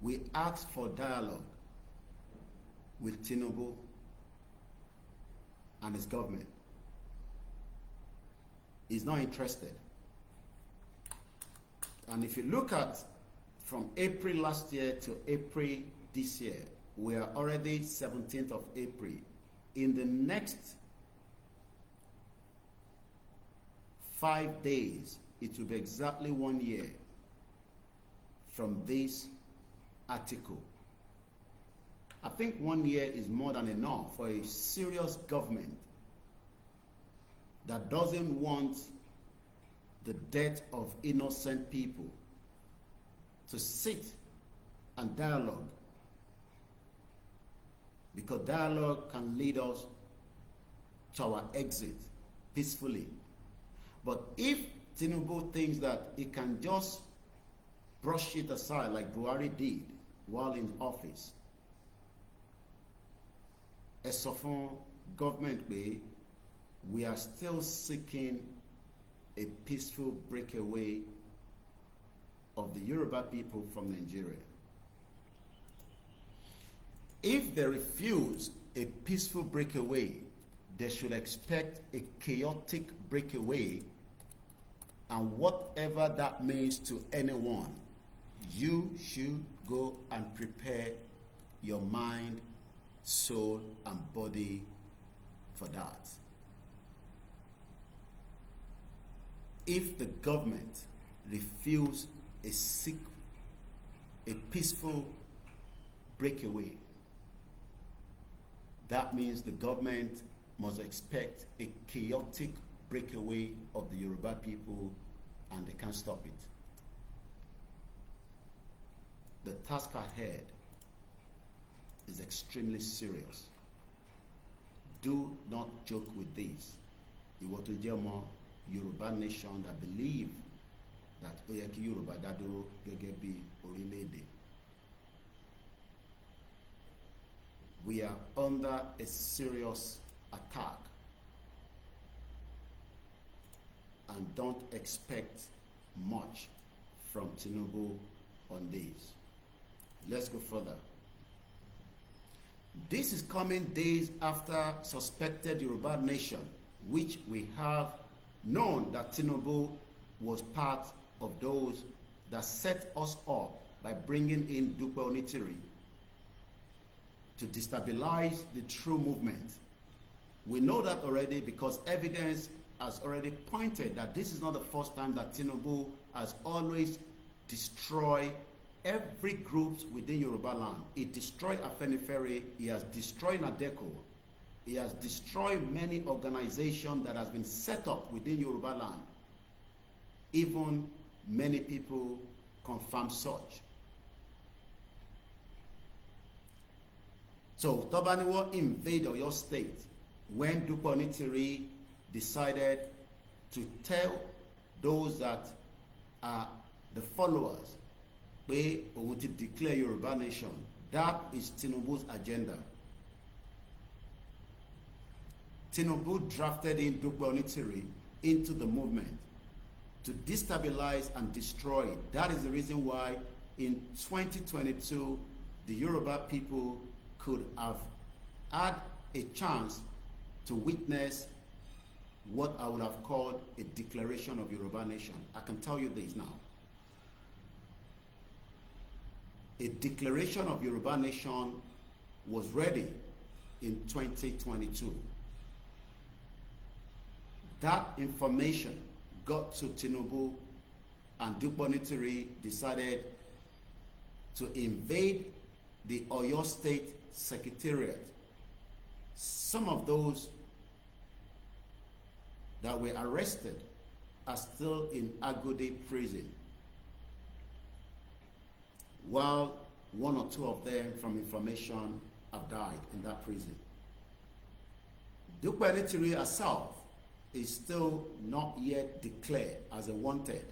we asked for dialogue with Tinubu and his government. He's not interested. And if you look at from April last year to April this year, we are already 17th of April. In the next 5 days, it will be exactly 1 year from this article. I think 1 year is more than enough for a serious government that doesn't want the death of innocent people to sit and dialogue, because dialogue can lead us to our exit peacefully. But if Tinubu thinks that he can just brush it aside like Buhari did while in office, ẹ sọ fún government pé we are still seeking a peaceful breakaway of the Yoruba people from Nigeria. If they refuse a peaceful breakaway, they should expect a chaotic breakaway, and whatever that means to anyone, you should go and prepare your mind, soul, and body for that. If the government refuses a peaceful breakaway, that means the government must expect a chaotic breakaway of the Yoruba people, and they can't stop it. The task ahead is extremely serious. Do not joke with this. Ìwọ tó jẹ́ ọmọ Yoruba Nation that believe that ó yẹ kí Yorùbá dá dúró gẹ́gẹ́ bí orílẹ̀-èdè. We are under a serious attack, and don't expect much from Tinubu on this. Let's go further. This is coming days after suspected Yoruba Nation, which we have known that Tinubu was part of those that set us up by bringing in Dupe Onitiri to destabilize the true movement. We know that already because evidence has already pointed that this is not the first time that Tinubu has always destroyed every group within Yoruba land. He destroyed Afenifere, he has destroyed Nadeco, he has destroyed many organizations that has been set up within Yoruba land. Even many people confirm such. So Tobaniwo invaded your state when Dupe Onitiri decided to tell those that are the followers, we want to declare Yoruba Nation. That is Tinubu's agenda. Tinubu drafted in Dupe Onitiri into the movement to destabilize and destroy it. That is the reason why in 2022, the Yoruba people could have had a chance to witness what I would have called a declaration of Yoruba Nation. I can tell you this now. A declaration of Yoruba Nation was ready in 2022. That information got to Tinubu, and Dupe Onitiri decided to invade the Oyo State Secretariat. Some of those that were arrested are still in Agodi prison, while one or two of them, from information, have died in that prison. Dupe Onitiri herself is still not yet declared as a wanted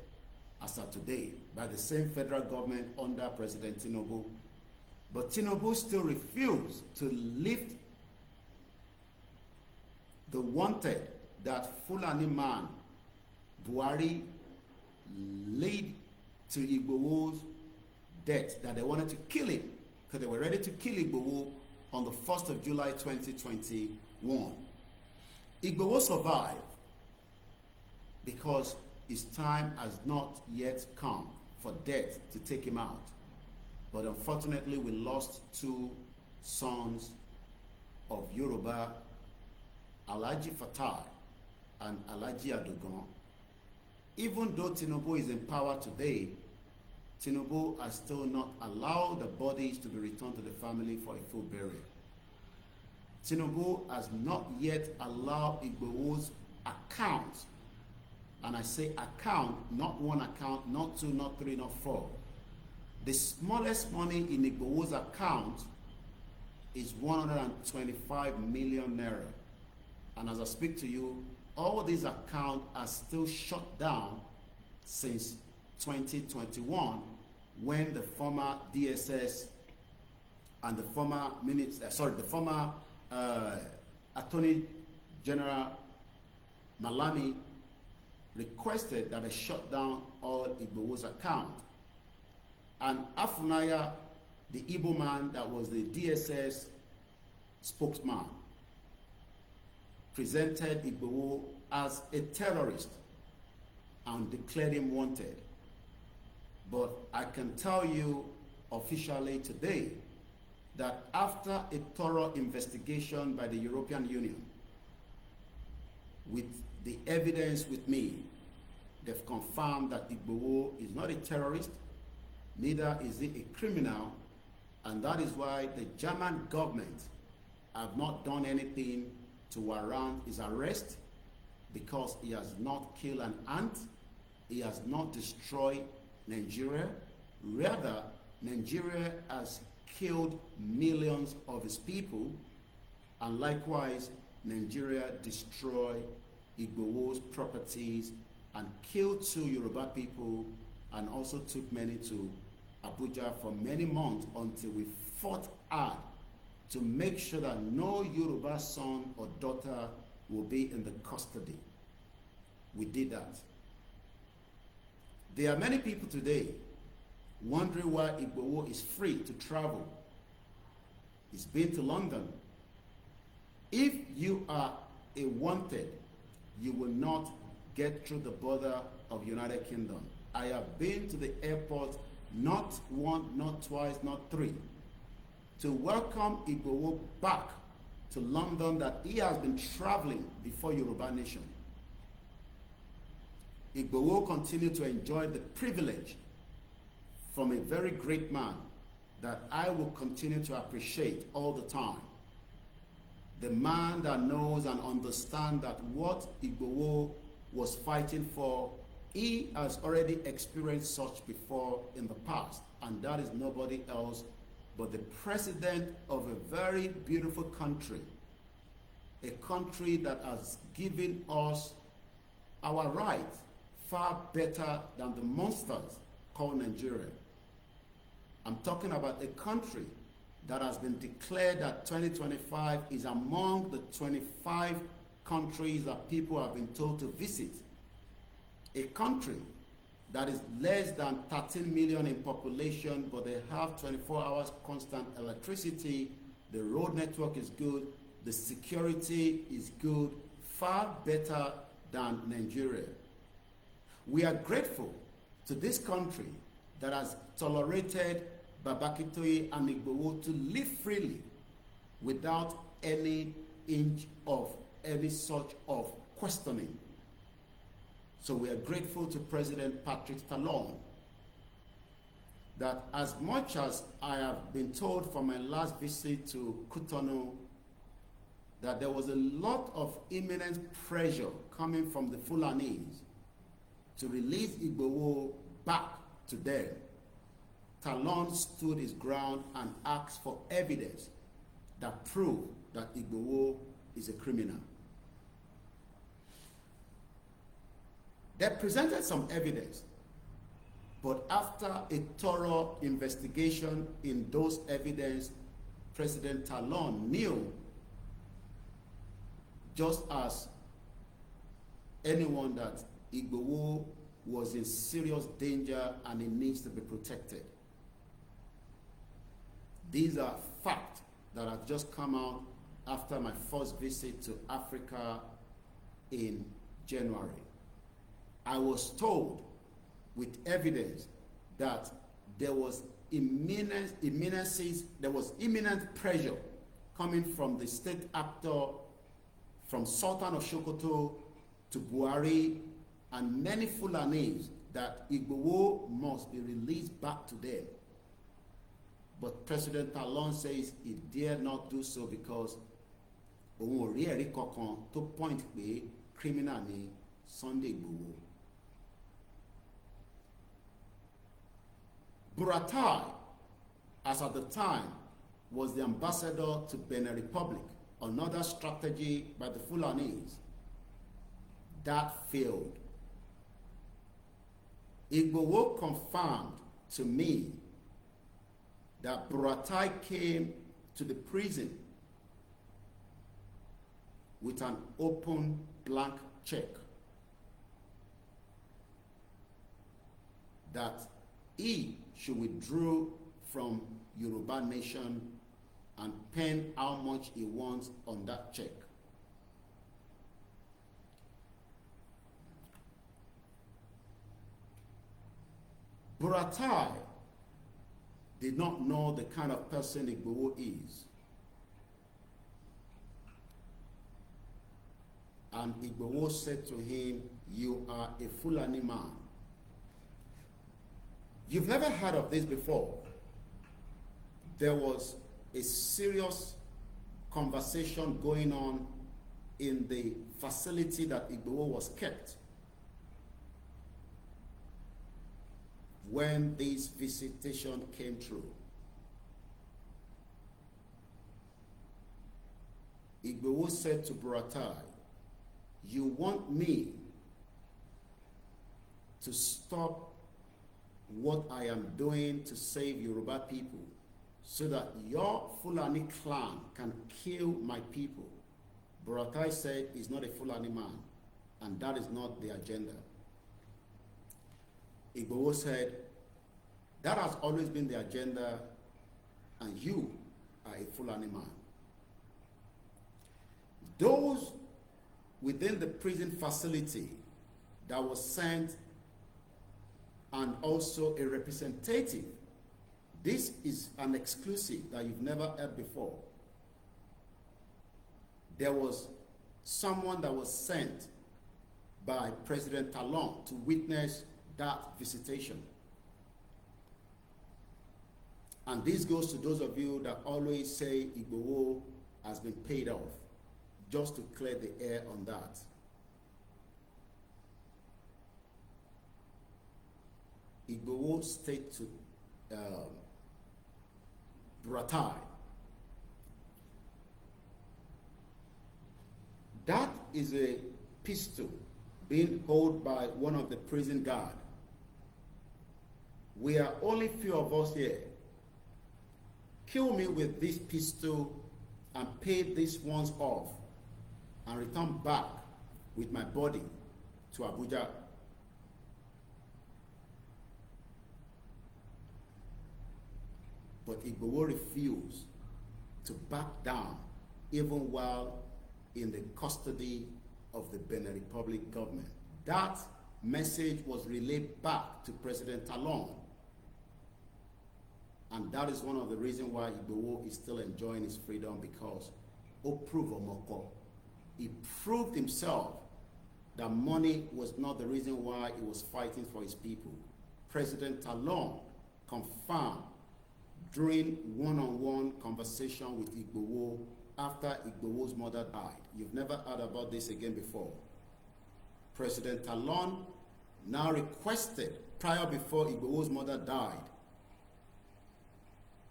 as of today by the same federal government under President Tinubu. But Tinubu still refused to lift the wanted that Fulani man Buhari led to Igboho's death, that they wanted to kill him because they were ready to kill Igboho on the 1st of July 2021. Igboho survived because his time has not yet come for death to take him out. But unfortunately, we lost two sons of Yoruba, Alhaji Fatai and Alhaji Adogon. Even though Tinubu is in power today, Tinubu has still not allowed the bodies to be returned to the family for a full burial. Tinubu has not yet allowed Igboho's account, and I say account, not one account, not two, not three, not four. The smallest money in Igboho's account is 125 million naira. And as I speak to you, all these accounts are still shut down since 2021, when the former DSS and the former Attorney General Malami requested that I shut down all Igboho's account. And Afunaya, the Igbo man that was the DSS spokesman, presented Igboho as a terrorist and declared him wanted. But I can tell you officially today that after a thorough investigation by the European Union, with the evidence with me, they've confirmed that Igboho is not a terrorist, neither is he a criminal, and that is why the German government have not done anything to warrant his arrest, because he has not killed an ant, he has not destroyed Nigeria. Rather, Nigeria has killed millions of his people, and likewise, Nigeria destroyed Igboho's properties and killed 2 Yoruba people, and also took many to Abuja for many months until we fought hard to make sure that no Yoruba son or daughter will be in the custody. We did that. There are many people today wondering why Igboho is free to travel. He's been to London. If you are a wanted, you will not get through the border of United Kingdom. I have been to the airport not one, not twice, not 3, to welcome Igboho back to London, that he has been traveling before Yoruba Nation. Igboho continued to enjoy the privilege from a very great man that I will continue to appreciate all the time. The man that knows and understands that what Igboho was fighting for, he has already experienced such before in the past, and that is nobody else but the president of a very beautiful country, a country that has given us our rights far better than the monsters called Nigeria. I'm talking about a country that has been declared that 2025 is among the 25 countries that people have been told to visit. A country that is less than 13 million in population, but they have 24 hours constant electricity, the road network is good, the security is good, far better than Nigeria. We are grateful to this country that has tolerated Prof Akintoye and Igboho to live freely without any inch of any sort of questioning. So we are grateful to President Patrick Talon that as much as I have been told from my last visit to Cotonou that there was a lot of imminent pressure coming from the Fulanese to release Igboho back to them, Talon stood his ground and asked for evidence that proved that Igboho is a criminal. They presented some evidence, but after a thorough investigation in those evidence, President Talon knew, just as anyone, that Igboho was in serious danger and he needs to be protected. These are facts that have just come out after my first visit to Africa in January. I was told with evidence that there was imminent pressure coming from the state actor, from Sultan of Sokoto to Buhari and many Fulanese, that Igboho must be released back to them. But President Talon says he dare not do so because òun ò rí ẹ̀rí kankan tó point pé criminal ni Sunday Igboho. Buratai, as at the time, was the ambassador to Benin Republic, another strategy by the Fulanese. That failed. Igboho confirmed to me that Buratai came to the prison with an open blank check. that he should withdraw from Yoruba Nation and pen how much he wants on that check. Buratai did not know the kind of person Igboho is. And Igboho said to him, "You are a Fulani man." You've never heard of this before. There was a serious conversation going on in the facility that Igboho was kept when this visitation came through. Igboho said to Buratai, "You want me to stop what I am doing to save Yoruba people so that your Fulani clan can kill my people." Buratai said he's not a Fulani man, and that is not the agenda. Igboho said, "That has always been the agenda, and you are a Fulani man." Those within the prison facility that was sent, and also a representative. This is an exclusive that you've never heard before. There was someone that was sent by President Talon to witness that visitation. And this goes to those of you that always say Igboho has been paid off, just to clear the air on that. Igboho state to Buratai, that is a pistol being held by one of the prison guard. We are only few of us here. Kill me with this pistol and pay these ones off and return back with my body to Abuja. But Igboho refused to back down even while in the custody of the Benin Republic government. That message was relayed back to President Talon. And that is one of the reasons why Igboho is still enjoying his freedom, because he proved himself that money was not the reason why he was fighting for his people. President Talon confirmed during one-on-one conversation with Igboho after Igboho's mother died. You've never heard about this again before. President Talon now requested, prior before Igboho's mother died,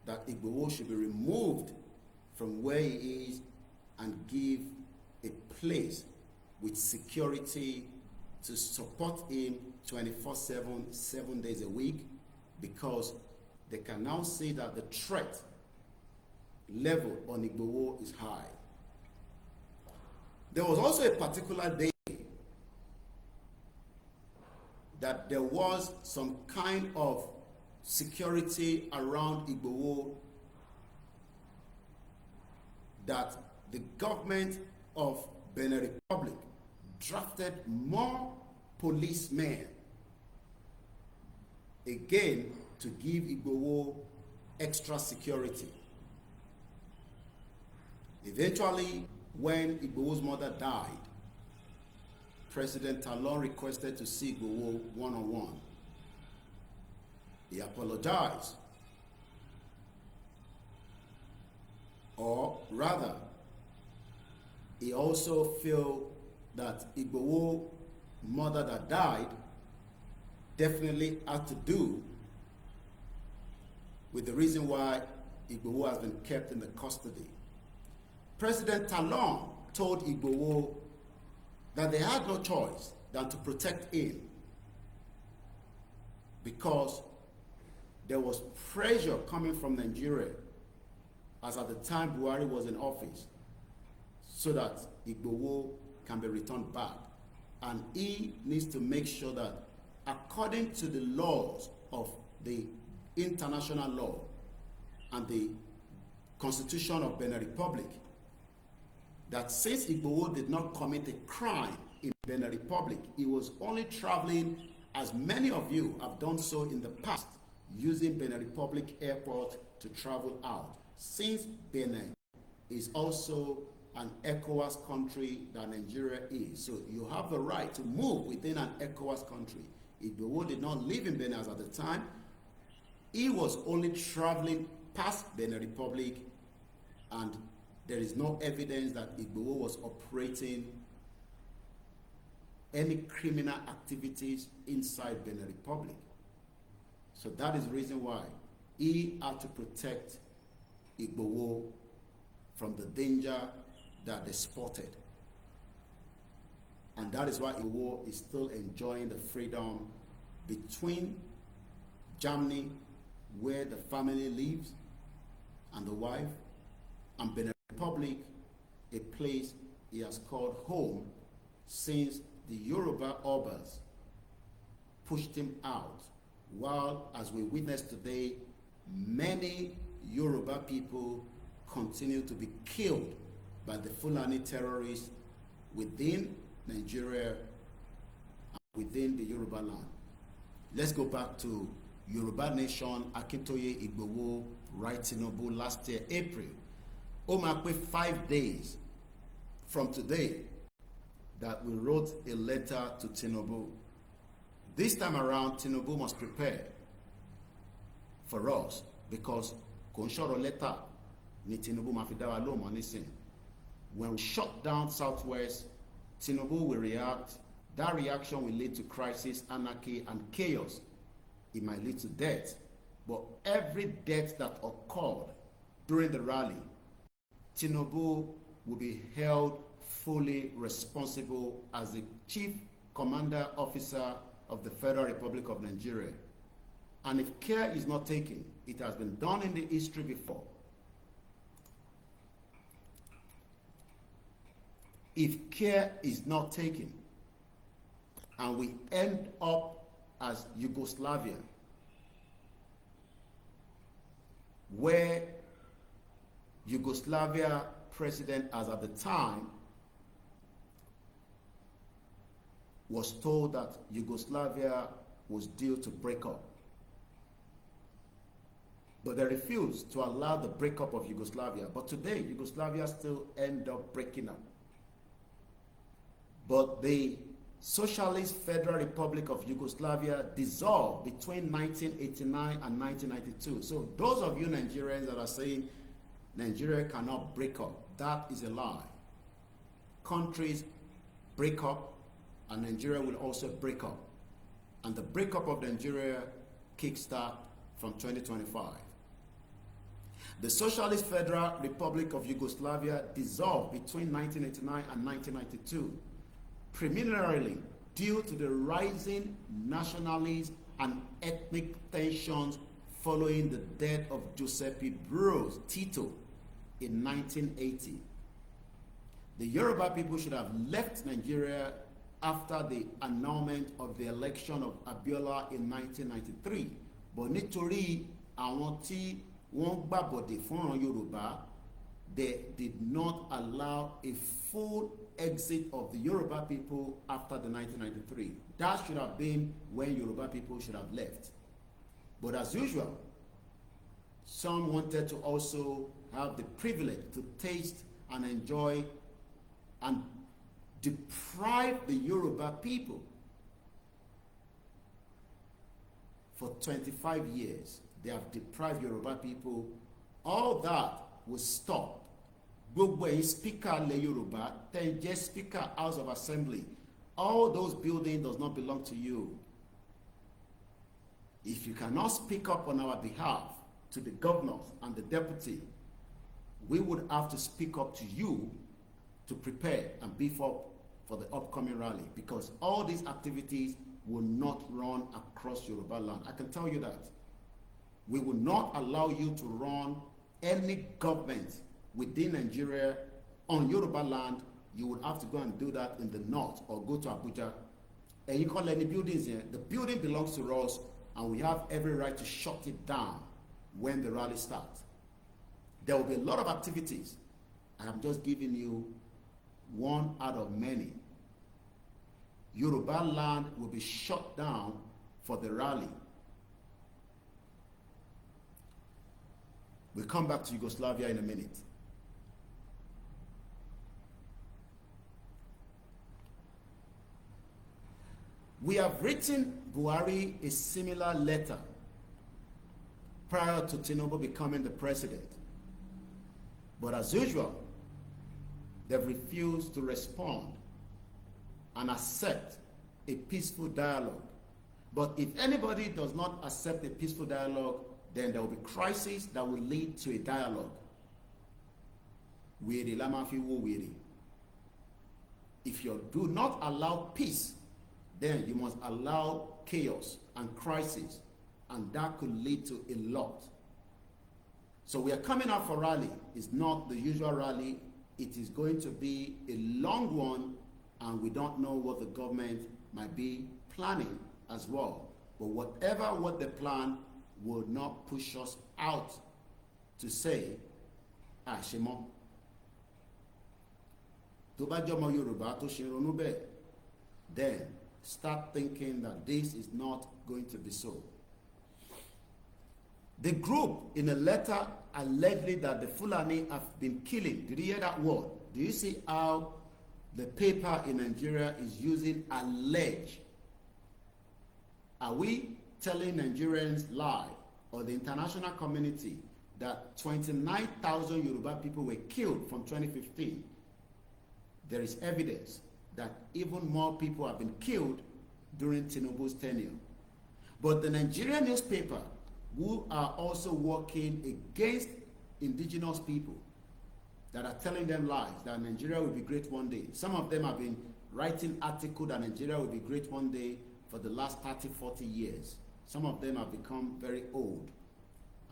that Igboho should be removed from where he is and give a place with security to support him 24/7, 7 days a week, because they can now see that the threat level on Igboho is high. There was also a particular day that there was some kind of security around Igboho, that the government of Benin Republic drafted more policemen again to give Igboho extra security. Eventually, when Igboho's mother died, President Talon requested to see Igboho one-on-one. He apologized. Or rather, he also felt that Igboho's mother that died definitely had to do with the reason why Igboho has been kept in the custody. President Talon told Igboho that they had no choice than to protect him, because there was pressure coming from Nigeria, as at the time Buhari was in office, so that Igboho can be returned back. And he needs to make sure that according to the laws of the international law and the Constitution of Benin Republic that since Igboho did not commit a crime in Benin Republic, he was only traveling, as many of you have done so in the past, using Benin Republic airport to travel out. Since Benin is also an ECOWAS country that Nigeria is, so you have the right to move within an ECOWAS country. Igboho did not live in Benin at the time. He was only traveling past Benin Republic, and there is no evidence that Igboho was operating any criminal activities inside Benin Republic. So that is the reason why he had to protect Igboho from the danger that they spotted. And that is why Igboho is still enjoying the freedom between Germany, where the family lives and the wife, and Benin Republic, a place he has called home since the Yoruba Obas pushed him out, while, as we witness today, many Yoruba people continue to be killed by the Fulani terrorists within Nigeria and within the Yoruba land. Let's go back to Yoruba Nation, Akintoye, Igboho, right Tinubu last year, April. Omakwe 5 days from today that we wrote a letter to Tinubu. This time around, Tinubu must prepare for us, because Konshoro letter ni Tinubu mafidawa lo monisin. When we shut down Southwest, Tinubu will react. That reaction will lead to crisis, anarchy, and chaos. It might lead to death. But every death that occurred during the rally, Tinubu will be held fully responsible as the Chief Commander Officer of the Federal Republic of Nigeria. And if care is not taken, it has been done in the history before. If care is not taken, and we end up as Yugoslavia, where Yugoslavia president, as at the time, was told that Yugoslavia was due to break up. But they refused to allow the breakup of Yugoslavia. But today, Yugoslavia still end up breaking up. But the Socialist Federal Republic of Yugoslavia dissolved between 1989 and 1992. So those of you Nigerians that are saying Nigeria cannot break up, that is a lie. Countries break up, and Nigeria will also break up. And the breakup of Nigeria kickstart from 2025. The Socialist Federal Republic of Yugoslavia dissolved between 1989 and 1992, preliminarily due to the rising nationalist and ethnic tensions following the death of Giuseppe Broz Tito in 1980. The Yoruba people should have left Nigeria after the annulment of the election of Abiola in 1993. But nítorí àwọn tí wọ́n gbàbọ̀dè fúnran Yorùbá, they did not allow a full exit of the Yoruba people after the 1993. That should have been when Yoruba people should have left. But as usual, some wanted to also have the privilege to taste and enjoy and deprive the Yoruba people for 25 years. They have deprived Yoruba people. All that will stop. Gbogbo ẹ̀yin speaker le Yoruba, then just speaker House of Assembly. All those buildings does not belong to you. If you cannot speak up on our behalf to the governors and the deputy, we would have to speak up to you to prepare and beef up for the upcoming rally, because all these activities will not run across Yoruba land. I can tell you that. We will not allow you to run any government within Nigeria on Yoruba land. You would have to go and do that in the north or go to Abuja. And you call any buildings here. The building belongs to us, and we have every right to shut it down when the rally starts. There will be a lot of activities. I am just giving you one out of many. Yoruba land will be shut down for the rally. We'll come back to Yugoslavia in a minute. We have written Buhari a similar letter prior to Tinubu becoming the president. But as usual, they've refused to respond and accept a peaceful dialogue. But if anybody does not accept a peaceful dialogue, then there will be crisis that will lead to a dialogue. If you do not allow peace, then you must allow chaos and crisis, and that could lead to a lot. So we are coming out for rally. It's not the usual rally. It is going to be a long one, and we don't know what the government might be planning as well. But whatever what they plan will not push us out to say, Shemo. Tó bá jẹ́ ọmọ Yorùbá tó ṣe ronú bẹ́ẹ̀, then start thinking that this is not going to be so. The group in a letter allegedly that the Fulani have been killing. Did you hear that word? Do you see how the paper in Nigeria is using allege? Are we telling Nigerians lie, or the international community, that 29,000 Yoruba people were killed from 2015? There is evidence that even more people have been killed during Tinubu's tenure. But the Nigerian newspaper, who are also working against indigenous people, that are telling them lies, that Nigeria will be great one day. Some of them have been writing articles that Nigeria will be great one day for the last 30, 40 years. Some of them have become very old.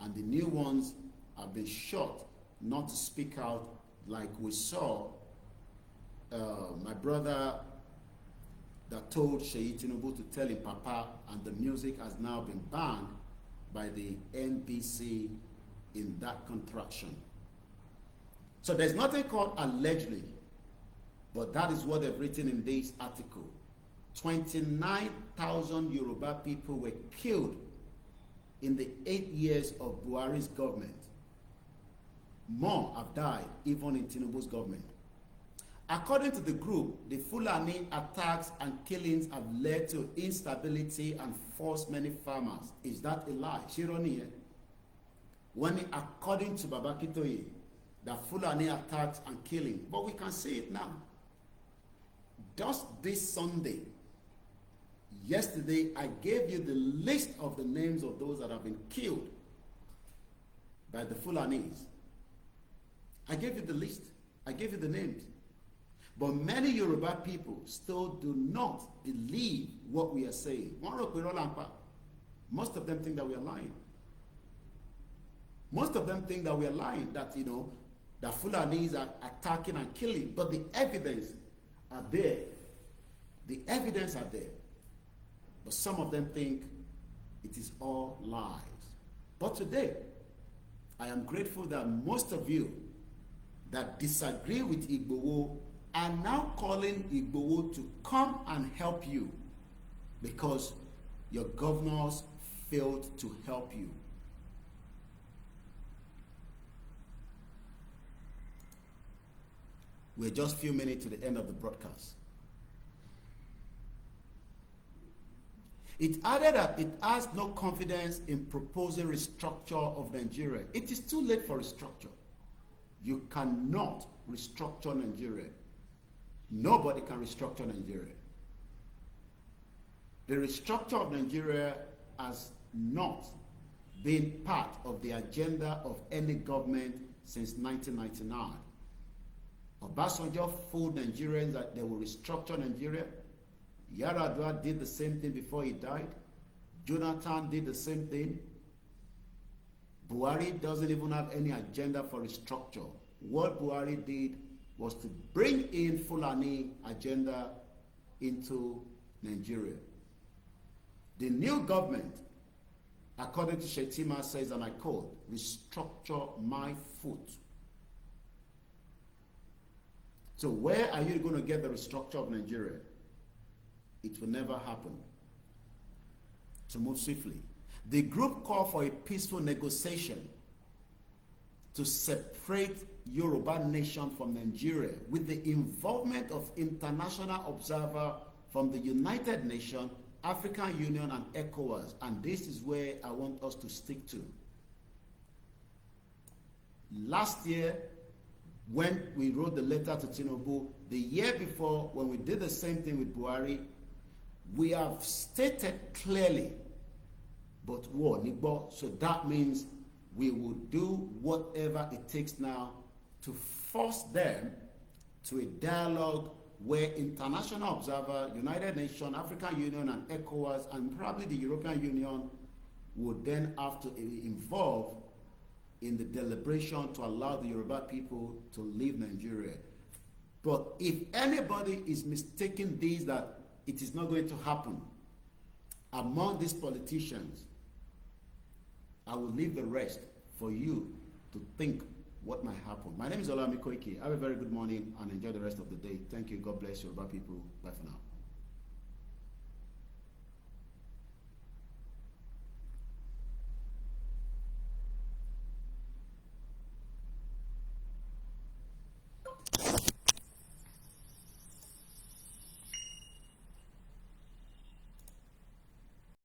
And the new ones have been shot not to speak out, like we saw my brother that told Sheyi Tinubu to tell him Papa, and the music has now been banned by the NBC in that contraction. So there's nothing called allegedly, but that is what they've written in this article. 29,000 Yoruba people were killed in the 8 years of Buhari's government. More have died even in Tinubu's government. According to the group, the Fulani attacks and killings have led to instability and forced many farmers. Is that a lie? Shironi, when according to Baba Akintoye, the Fulani attacks and killing, but we can see it now. Just this Sunday, yesterday, I gave you the list of the names of those that have been killed by the Fulanis. I gave you the list. I gave you the names. But many Yoruba people still do not believe what we are saying. Most of them think that we are lying. Most of them think that we are lying, that, the Fulanis are attacking and killing. But the evidence are there. The evidence are there. But some of them think it is all lies. But today, I am grateful that most of you that disagree with Igboho are now calling Igboho to come and help you because your governors failed to help you. We're just a few minutes to the end of the broadcast. It added that it has no confidence in proposing restructure of Nigeria. It is too late for restructure. You cannot restructure Nigeria. Nobody can restructure Nigeria. The restructure of Nigeria has not been part of the agenda of any government since 1999. Obasanjo fooled Nigerians that they will restructure Nigeria. Yar'Adua did the same thing before he died. Jonathan did the same thing. Buhari doesn't even have any agenda for restructure. What Buhari did was to bring in Fulani agenda into Nigeria. The new government according to Shetima, says, and I quote, restructure my foot. So where are you going to get the restructure of Nigeria? It will never happen. To move swiftly, the group called for a peaceful negotiation to separate Yoruba Nation from Nigeria with the involvement of international observers from the United Nations, African Union, and ECOWAS. And this is where I want us to stick to. Last year, when we wrote the letter to Tinubu, the year before, when we did the same thing with Buhari, we have stated clearly, but war, Igboho. So that means we will do whatever it takes now to force them to a dialogue where international observer, United Nations, African Union, and ECOWAS, and probably the European Union would then have to involve in the deliberation to allow the Yoruba people to leave Nigeria. But if anybody is mistaking this, that it is not going to happen among these politicians, I will leave the rest for you to think what might happen. My name is OLAYOMI KOIKI. Have a very good morning and enjoy the rest of the day. Thank you. God bless Yoruba people. Bye for now.